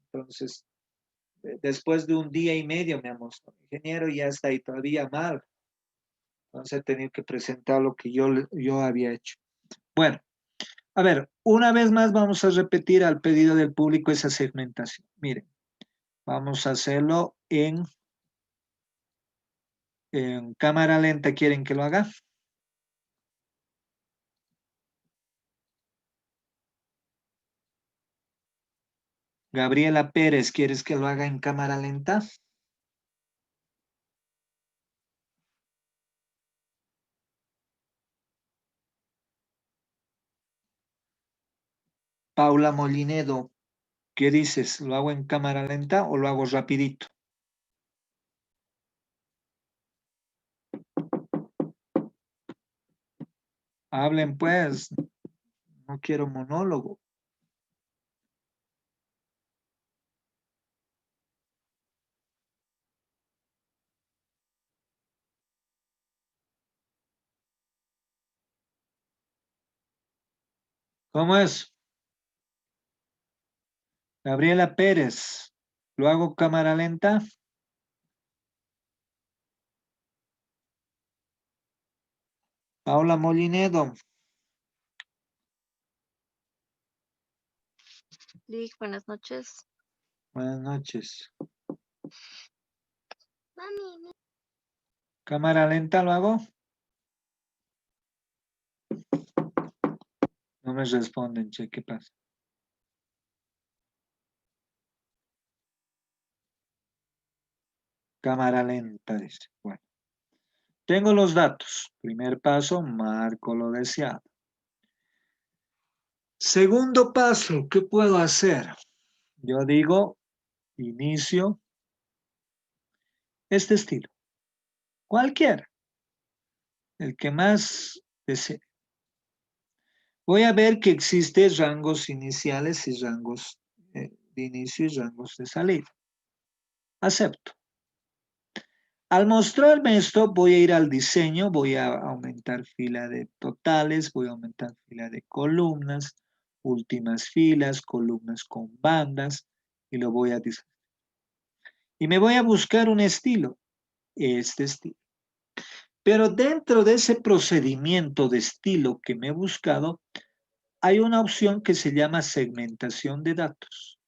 Entonces, después de un día y medio me ha mostrado, ingeniero, ya está ahí todavía mal. Entonces he tenido que presentar lo que yo había hecho. Bueno, a ver, una vez más vamos a repetir al pedido del público esa segmentación. Miren, vamos a hacerlo en cámara lenta. ¿Quieren que lo haga? Gabriela Pérez, ¿quieres que lo haga en cámara lenta? Paula Molinedo, ¿qué dices? ¿Lo hago en cámara lenta o lo hago rapidito? Hablen pues, no quiero monólogo. ¿Cómo es? Gabriela Pérez, ¿lo hago cámara lenta? Paula Molinedo, Lick, buenas noches. buenas noches. Mami, ¿Cámara lenta lo hago? No me responden, che, ¿qué pasa? Cámara lenta, dice. Bueno, tengo los datos. Primer paso, marco lo deseado. Segundo paso, ¿qué puedo hacer? Yo digo, inicio este estilo. Cualquiera, el que más desee. Voy a ver que existen rangos iniciales y rangos de inicio y rangos de salida. Acepto. Al mostrarme esto, voy a ir al diseño, voy a aumentar fila de totales, voy a aumentar fila de columnas, últimas filas, columnas con bandas, y lo voy a diseñar. Y me voy a buscar un estilo, este estilo. Pero dentro de ese procedimiento de estilo que me he buscado, hay una opción que se llama segmentación de datos.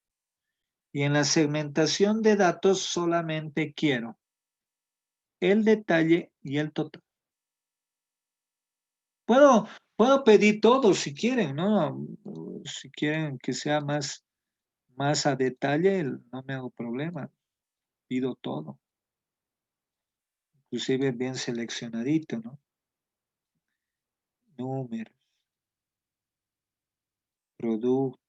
Y en la segmentación de datos solamente quiero el detalle y el total. Puedo pedir todo si quieren, ¿no? Si quieren que sea más a detalle, no me hago problema. Pido todo. Inclusive bien seleccionadito, ¿no? Números, productos,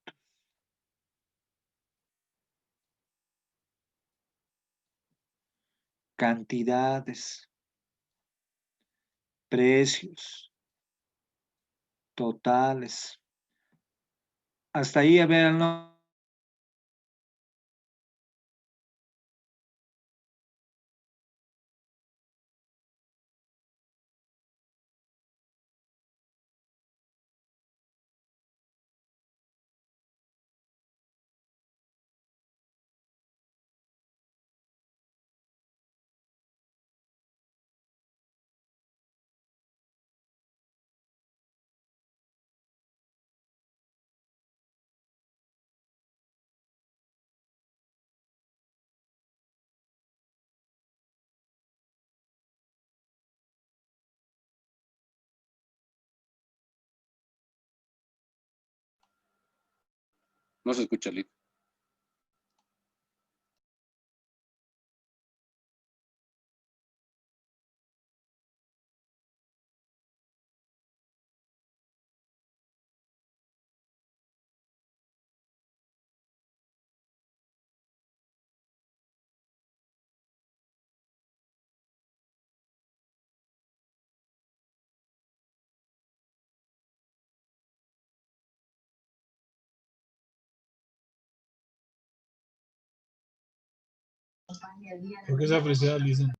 cantidades, precios, totales. Hasta ahí, a ver, no. No se escucha, Lick. Creo que se aprecia, Lisa.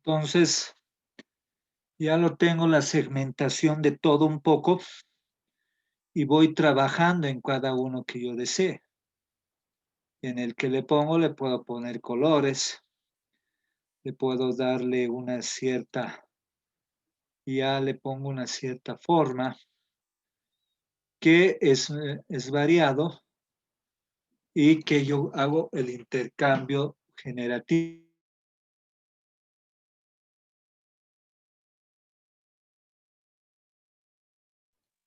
Entonces, ya lo tengo la segmentación de todo un poco y voy trabajando en cada uno que yo desee. En el que le puedo poner colores, le puedo darle una cierta, ya le pongo una cierta forma que es variado y que yo hago el intercambio generativo.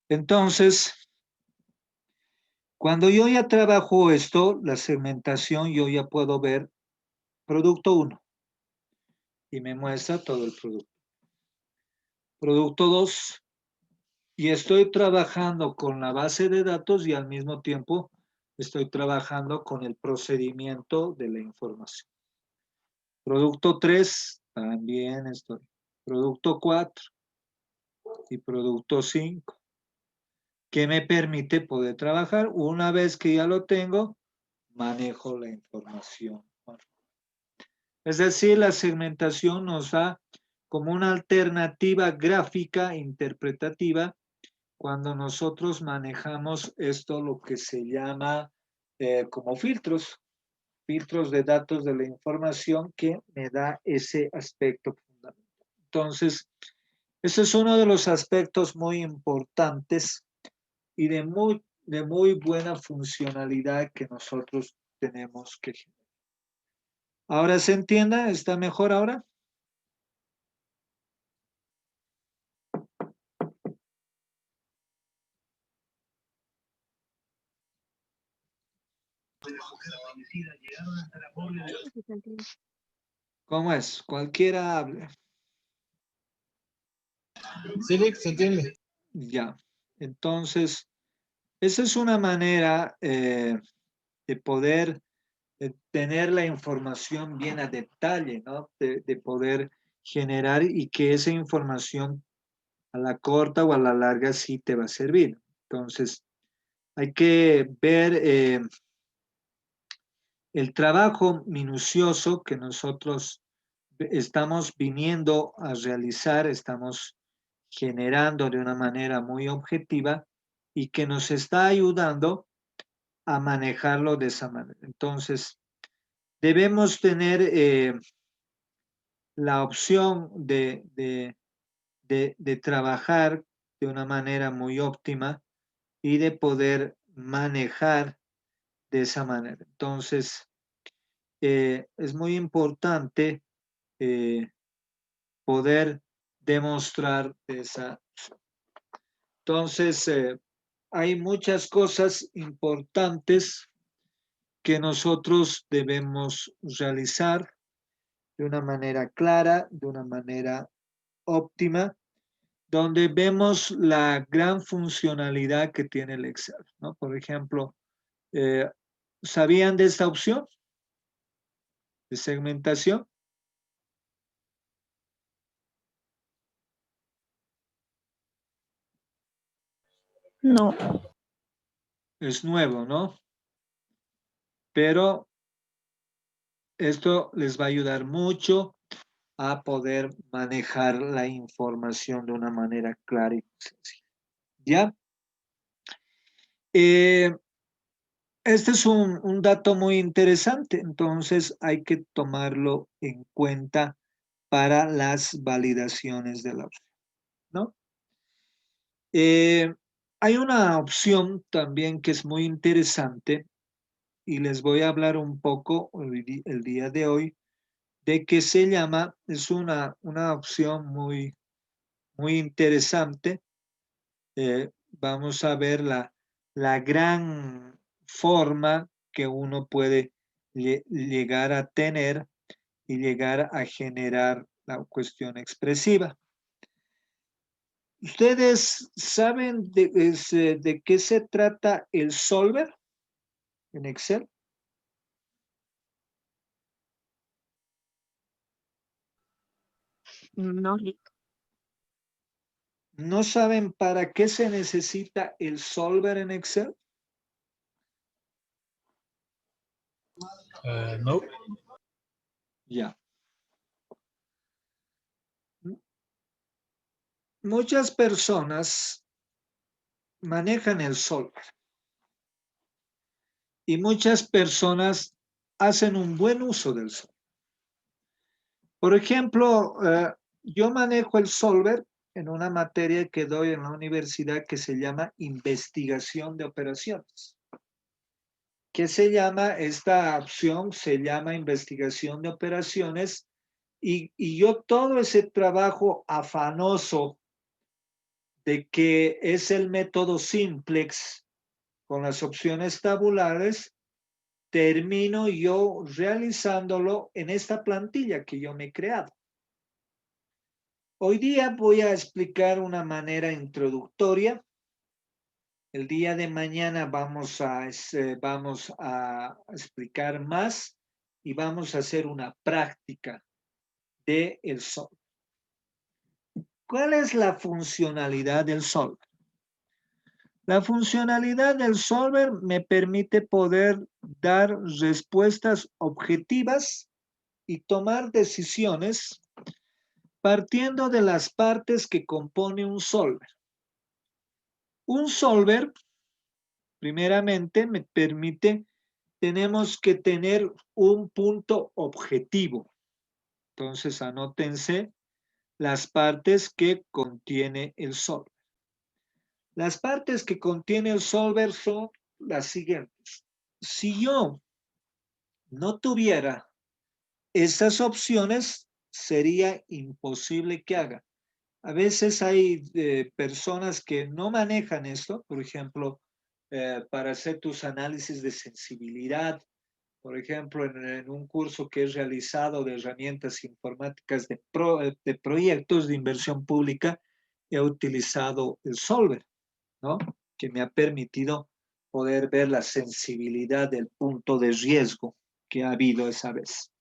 Entonces, cuando yo ya trabajo esto, la segmentación, yo ya puedo ver producto 1 y me muestra todo el producto. Producto 2, y estoy trabajando con la base de datos y al mismo tiempo estoy trabajando con el procedimiento de la información. Producto 3, también estoy. Producto 4 y producto 5, que me permite poder trabajar. Una vez que ya lo tengo, manejo la información. Es decir, la segmentación nos da como una alternativa gráfica interpretativa cuando nosotros manejamos esto, lo que se llama como filtros de datos de la información, que me da ese aspecto fundamental. Entonces, ese es uno de los aspectos muy importantes y de muy buena funcionalidad que nosotros tenemos que generar. ¿Ahora se entiende? ¿Está mejor ahora? Sí, se entiende. ¿Cómo es? Cualquiera hable. Sí, Lick, se entiende. Ya. Entonces, esa es una manera de poder tener la información bien a detalle, ¿no? De poder generar y que esa información a la corta o a la larga sí te va a servir. Entonces, hay que ver el trabajo minucioso que nosotros estamos viniendo a realizar, estamos generando de una manera muy objetiva y que nos está ayudando a manejarlo de esa manera. Entonces, debemos tener la opción de trabajar de una manera muy óptima y de poder manejar de esa manera. Entonces, es muy importante poder demostrar esa. Entonces, hay muchas cosas importantes que nosotros debemos realizar de una manera clara, de una manera óptima, donde vemos la gran funcionalidad que tiene el Excel, ¿no? Por ejemplo, ¿sabían de esta opción de segmentación? No. Es nuevo, ¿no? Pero esto les va a ayudar mucho a poder manejar la información de una manera clara y sencilla. ¿Ya? Este es un dato muy interesante, entonces hay que tomarlo en cuenta para las validaciones de la opción, ¿no? Hay una opción también que es muy interesante y les voy a hablar un poco el día de hoy de que se llama, es una opción muy interesante. Vamos a ver la gran forma que uno puede llegar a tener y llegar a generar la cuestión expresiva. ¿Ustedes saben de qué se trata el solver en Excel? No, Lick. ¿No saben para qué se necesita el solver en Excel? No. Ya. muchas personas manejan el solver y muchas personas hacen un buen uso del solver. Por ejemplo, yo manejo el solver en una materia que doy en la universidad que se llama investigación de operaciones. ¿Qué se llama? Esta opción se llama investigación de operaciones y yo todo ese trabajo afanoso de que es el método simplex con las opciones tabulares, termino yo realizándolo en esta plantilla que yo me he creado. Hoy día voy a explicar una manera introductoria. El día de mañana vamos a explicar más y vamos a hacer una práctica del solver. ¿Cuál es la funcionalidad del solver? La funcionalidad del solver me permite poder dar respuestas objetivas y tomar decisiones partiendo de las partes que compone un solver. Un solver, primeramente, me permite, tenemos que tener un punto objetivo. Entonces, anótense las partes que contiene el solver. Las partes que contiene el solver son las siguientes. Si yo no tuviera estas opciones, sería imposible que haga. A veces hay personas que no manejan esto, por ejemplo, para hacer tus análisis de sensibilidad, por ejemplo, en un curso que he realizado de herramientas informáticas de proyectos de inversión pública, he utilizado el solver, ¿no? Que me ha permitido poder ver la sensibilidad del punto de riesgo que ha habido esa vez.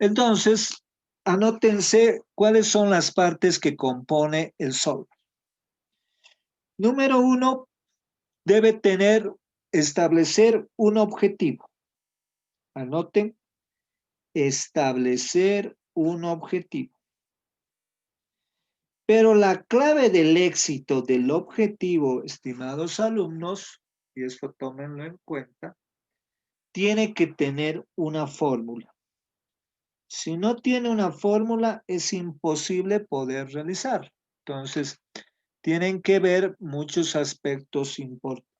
Entonces, anótense cuáles son las partes que compone el solver. Número 1, debe establecer un objetivo. Anoten, establecer un objetivo. Pero la clave del éxito del objetivo, estimados alumnos, y esto tómenlo en cuenta, tiene que tener una fórmula. Si no tiene una fórmula, es imposible poder realizarlo. Entonces, tienen que ver muchos aspectos importantes.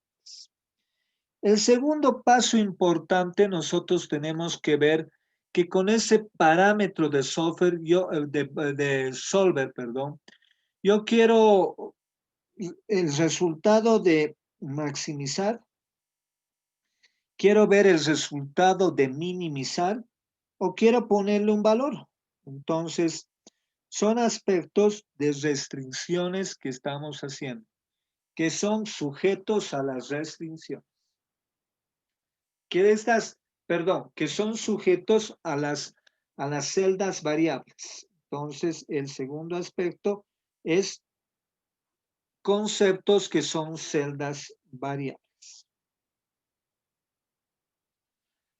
El segundo paso importante, nosotros tenemos que ver que con ese parámetro de solver, yo quiero el resultado de maximizar, quiero ver el resultado de minimizar o quiero ponerle un valor. Entonces, son aspectos de restricciones que estamos haciendo, que son sujetos a las restricciones. Que son sujetos a las celdas variables. Entonces, el segundo aspecto es conceptos que son celdas variables.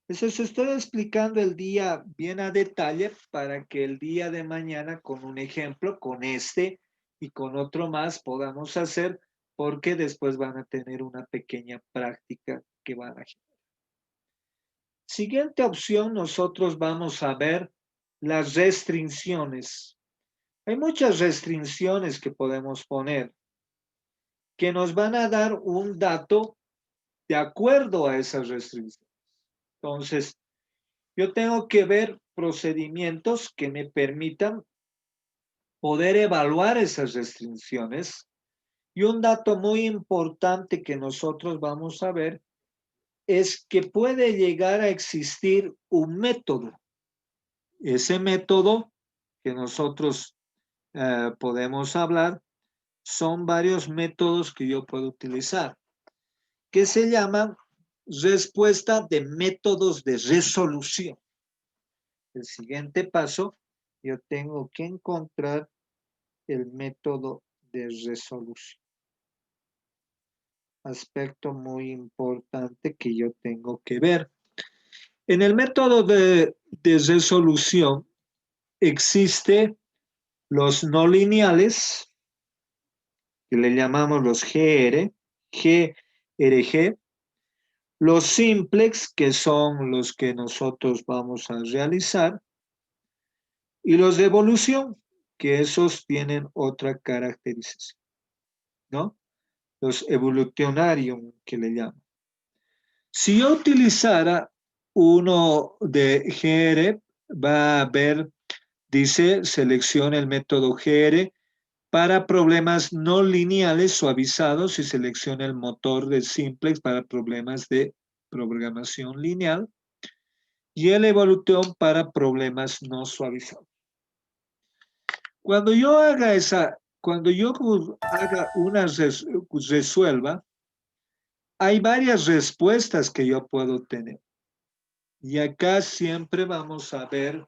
Entonces, estoy explicando el día bien a detalle para que el día de mañana con un ejemplo, con este y con otro más podamos hacer, porque después van a tener una pequeña práctica que van a generar. Siguiente opción, nosotros vamos a ver las restricciones. Hay muchas restricciones que podemos poner que nos van a dar un dato de acuerdo a esas restricciones. Entonces, yo tengo que ver procedimientos que me permitan poder evaluar esas restricciones. Y un dato muy importante que nosotros vamos a ver es que puede llegar a existir un método. Ese método que nosotros podemos hablar son varios métodos que yo puedo utilizar, que se llaman respuesta de métodos de resolución. El siguiente paso, yo tengo que encontrar el método de resolución. Aspecto muy importante que yo tengo que ver. En el método de resolución existe los no lineales, que le llamamos los GRG, los simplex, que son los que nosotros vamos a realizar, y los de evolución, que esos tienen otra caracterización, ¿no? Los evolutionarium, que le llaman. Si yo utilizara uno de GR, va a ver, dice, selecciona el método GR para problemas no lineales suavizados y selecciona el motor de simplex para problemas de programación lineal y el evolution para problemas no suavizados. Cuando yo haga una resuelva, hay varias respuestas que yo puedo tener. Y acá siempre vamos a ver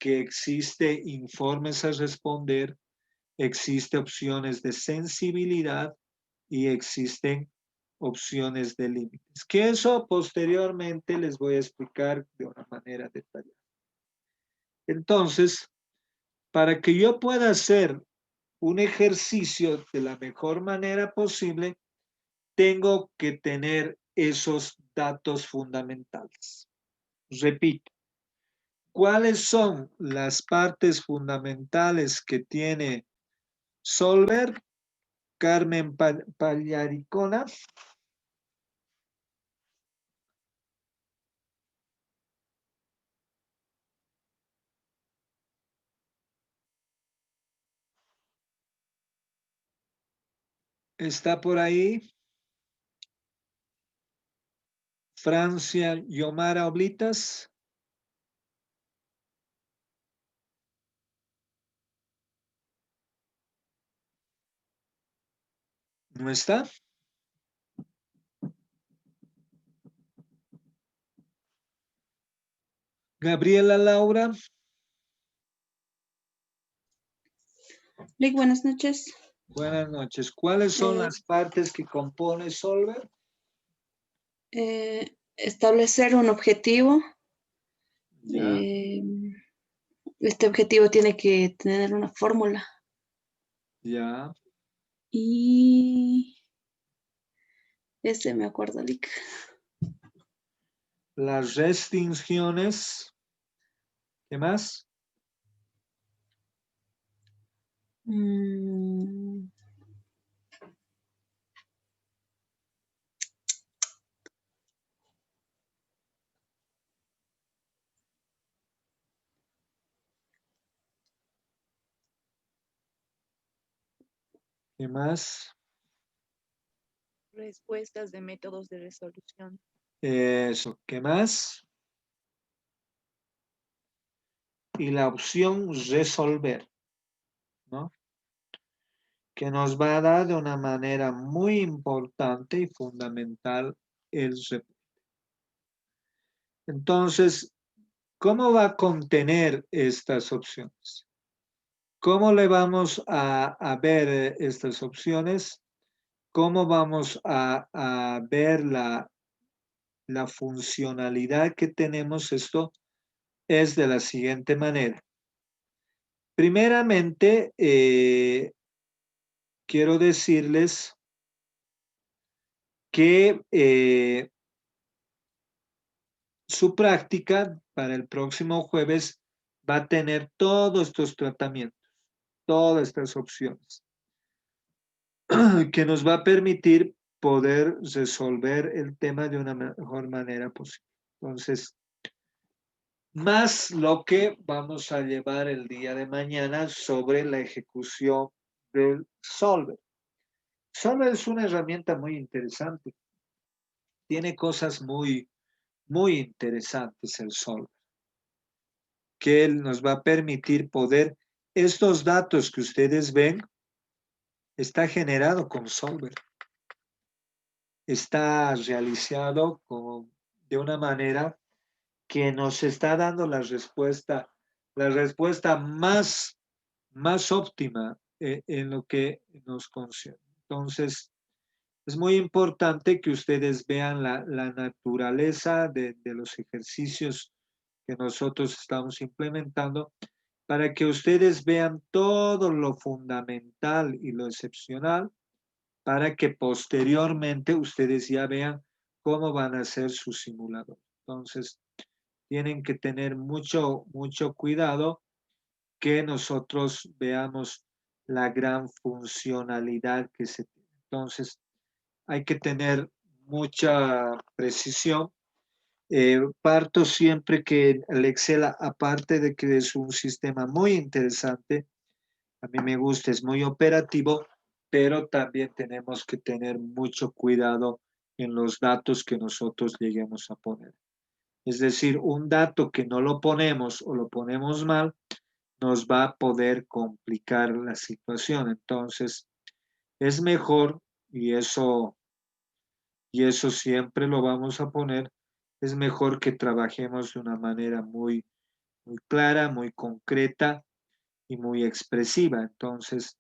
que existe informes a responder, existe opciones de sensibilidad y existen opciones de límites. Que eso posteriormente les voy a explicar de una manera detallada. Entonces, para que yo pueda hacer un ejercicio de la mejor manera posible, tengo que tener esos datos fundamentales. Repito, ¿cuáles son las partes fundamentales que tiene Solver? Carmen Pallaricona. ¿Está por ahí? Francia Yomara Oblitas. ¿No está? Gabriela Laura. Lick, buenas noches. Buenas noches. ¿Cuáles son las partes que compone Solver? Establecer un objetivo. Ya. Este objetivo tiene que tener una fórmula. Ya. Y ese me acuerdo, Lick. Las restricciones. ¿Qué más? ¿Qué más? Respuestas de métodos de resolución. Eso. ¿Qué más? Y la opción resolver, ¿no? Que nos va a dar de una manera muy importante y fundamental el reporte. Entonces, ¿cómo va a contener estas opciones? ¿Cómo le vamos a ver estas opciones? ¿Cómo vamos a ver la funcionalidad que tenemos? Esto es de la siguiente manera. Primeramente, quiero decirles que su práctica para el próximo jueves va a tener todos estos tratamientos, todas estas opciones, que nos va a permitir poder resolver el tema de una mejor manera posible. Entonces, más lo que vamos a llevar el día de mañana sobre la ejecución del Solver. Solver es una herramienta muy interesante. Tiene cosas muy interesantes el Solver, que él nos va a permitir poder, estos datos que ustedes ven, está generado con Solver. Está realizado de una manera que nos está dando la respuesta más óptima en lo que nos concierne. Entonces, es muy importante que ustedes vean la naturaleza de los ejercicios que nosotros estamos implementando para que ustedes vean todo lo fundamental y lo excepcional para que posteriormente ustedes ya vean cómo van a hacer su simulador. Entonces, tienen que tener mucho cuidado que nosotros veamos la gran funcionalidad que se tiene. Entonces, hay que tener mucha precisión. Parto siempre que el Excel, aparte de que es un sistema muy interesante, a mí me gusta, es muy operativo, pero también tenemos que tener mucho cuidado en los datos que nosotros lleguemos a poner. Es decir, un dato que no lo ponemos o lo ponemos mal, nos va a poder complicar la situación. Entonces, es mejor, y eso siempre lo vamos a poner, es mejor que trabajemos de una manera muy clara, muy concreta y muy expresiva. Entonces,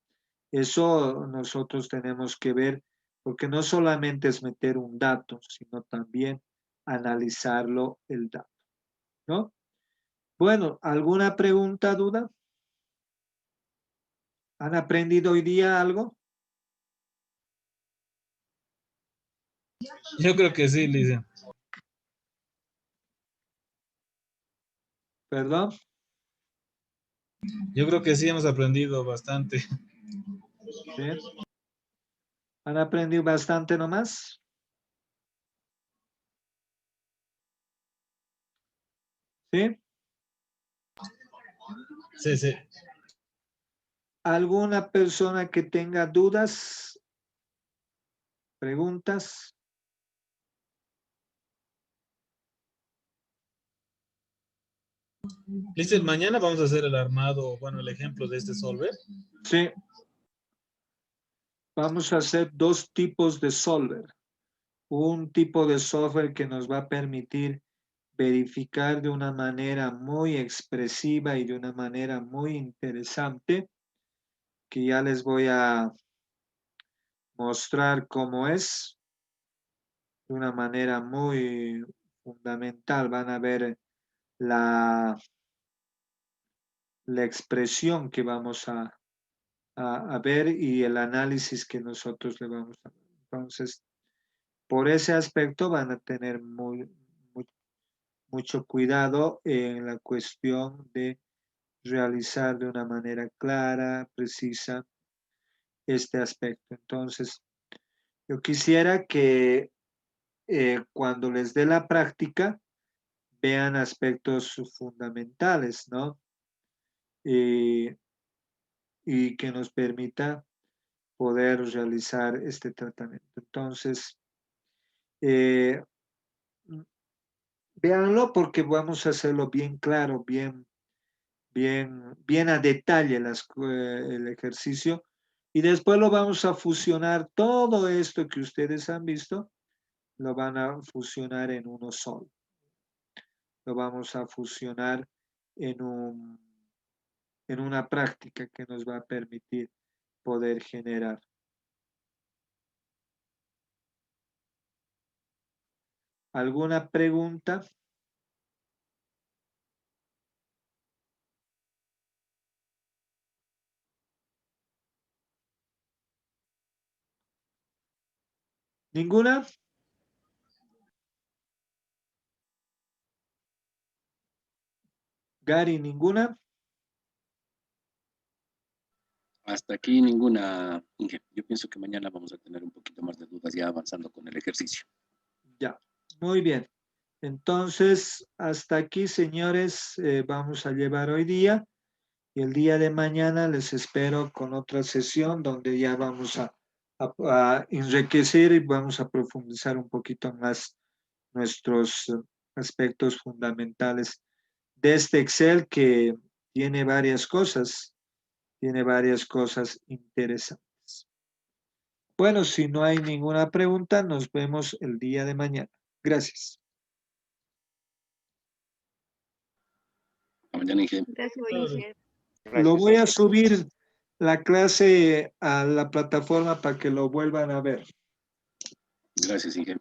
eso nosotros tenemos que ver, porque no solamente es meter un dato, sino también analizarlo el dato, ¿no? Bueno, ¿alguna pregunta, duda? ¿Han aprendido hoy día algo? Yo creo que sí, Lice. ¿Perdón? Yo creo que sí hemos aprendido bastante. ¿Sí? ¿Han aprendido bastante nomás? ¿Sí? Sí, sí. ¿Alguna persona que tenga dudas? ¿Preguntas? Lice, mañana vamos a hacer el armado, bueno, el ejemplo de este solver. Sí. Vamos a hacer dos tipos de solver. Un tipo de software que nos va a permitir verificar de una manera muy expresiva y de una manera muy interesante, que ya les voy a mostrar cómo es, de una manera muy fundamental. Van a ver la expresión que vamos a ver y el análisis que nosotros le vamos a dar. Entonces, por ese aspecto van a tener mucho cuidado en la cuestión de realizar de una manera clara, precisa, este aspecto. Entonces, yo quisiera que cuando les dé la práctica, vean aspectos fundamentales, ¿no? Y que nos permita poder realizar este tratamiento. Entonces, véanlo porque vamos a hacerlo bien claro, bien a detalle el ejercicio y después lo vamos a fusionar, todo esto que ustedes han visto, lo van a fusionar en uno solo. Lo vamos a fusionar en una práctica que nos va a permitir poder generar. ¿Alguna pregunta? ¿Ninguna? Gary, ¿ninguna? Hasta aquí ninguna, Inge. Yo pienso que mañana vamos a tener un poquito más de dudas ya avanzando con el ejercicio. Ya, muy bien. Entonces, hasta aquí, señores, vamos a llevar hoy día. Y el día de mañana les espero con otra sesión donde ya vamos a enriquecer y vamos a profundizar un poquito más nuestros aspectos fundamentales de este Excel que tiene varias cosas interesantes. Bueno, si no hay ninguna pregunta, nos vemos el día de mañana. Gracias. A mañana, Inge. Gracias, Inge. Lo voy a subir la clase a la plataforma para que lo vuelvan a ver. Gracias, Inge.